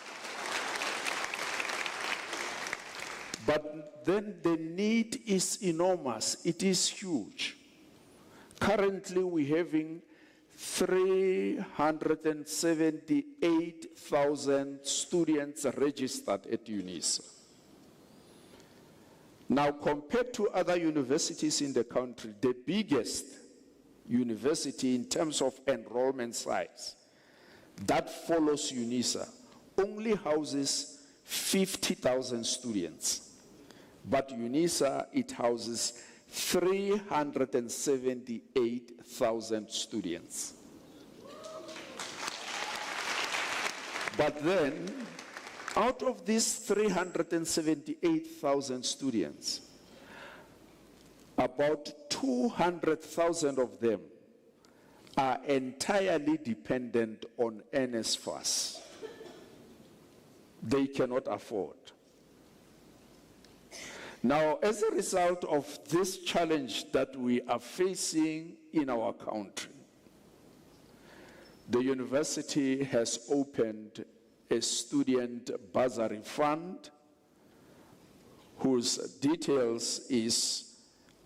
But then the need is enormous, it is huge. Currently, we're having 378,000 students registered at Unisa. Now, compared to other universities in the country, the biggest university in terms of enrollment size that follows Unisa only houses 50,000 students. But Unisa, it houses 378,000 students. But then, out of these 378,000 students, about 200,000 of them are entirely dependent on NSFAS. They cannot afford. Now, as a result of this challenge that we are facing in our country, the university has opened a student bursary fund whose details is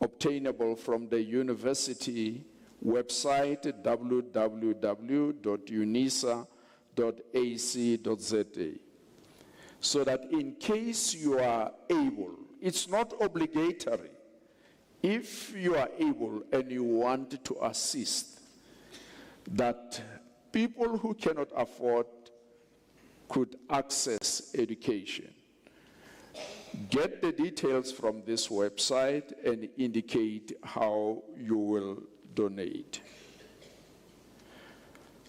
obtainable from the university website www.unisa.ac.za, so that in case you are able, it's not obligatory, if you are able and you want to assist, that people who cannot afford could access education. Get the details from this website and indicate how you will donate.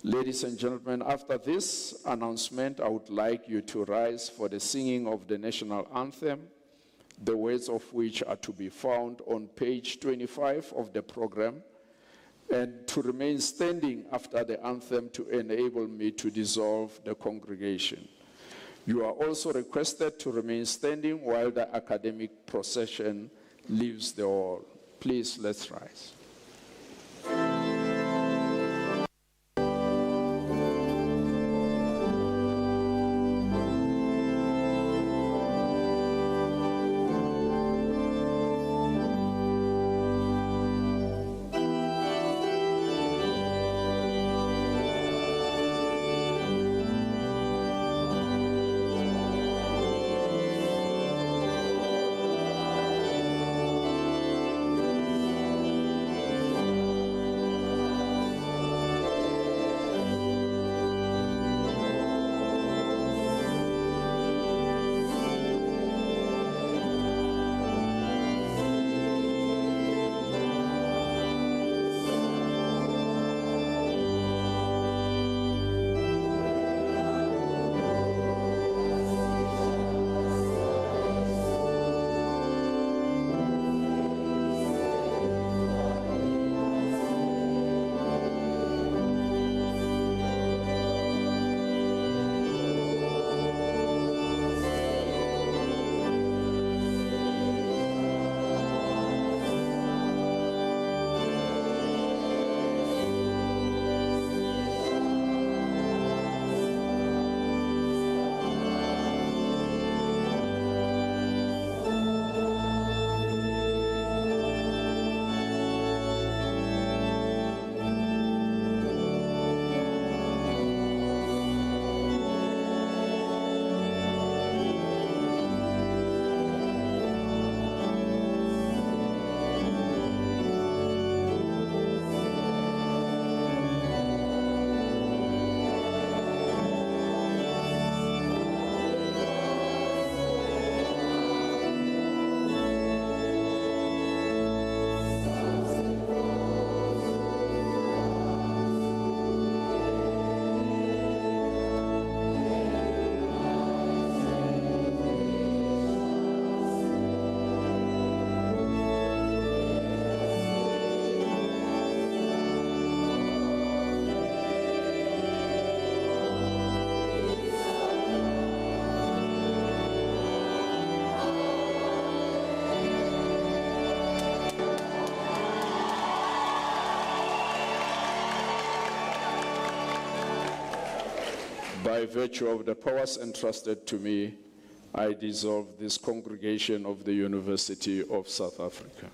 Ladies and gentlemen, after this announcement, I would like you to rise for the singing of the national anthem, the words of which are to be found on page 25 of the program, and to remain standing after the anthem to enable me to dissolve the congregation. You are also requested to remain standing while the academic procession leaves the hall. Please, let's rise. By virtue of the powers entrusted to me, I dissolve this congregation of the University of South Africa.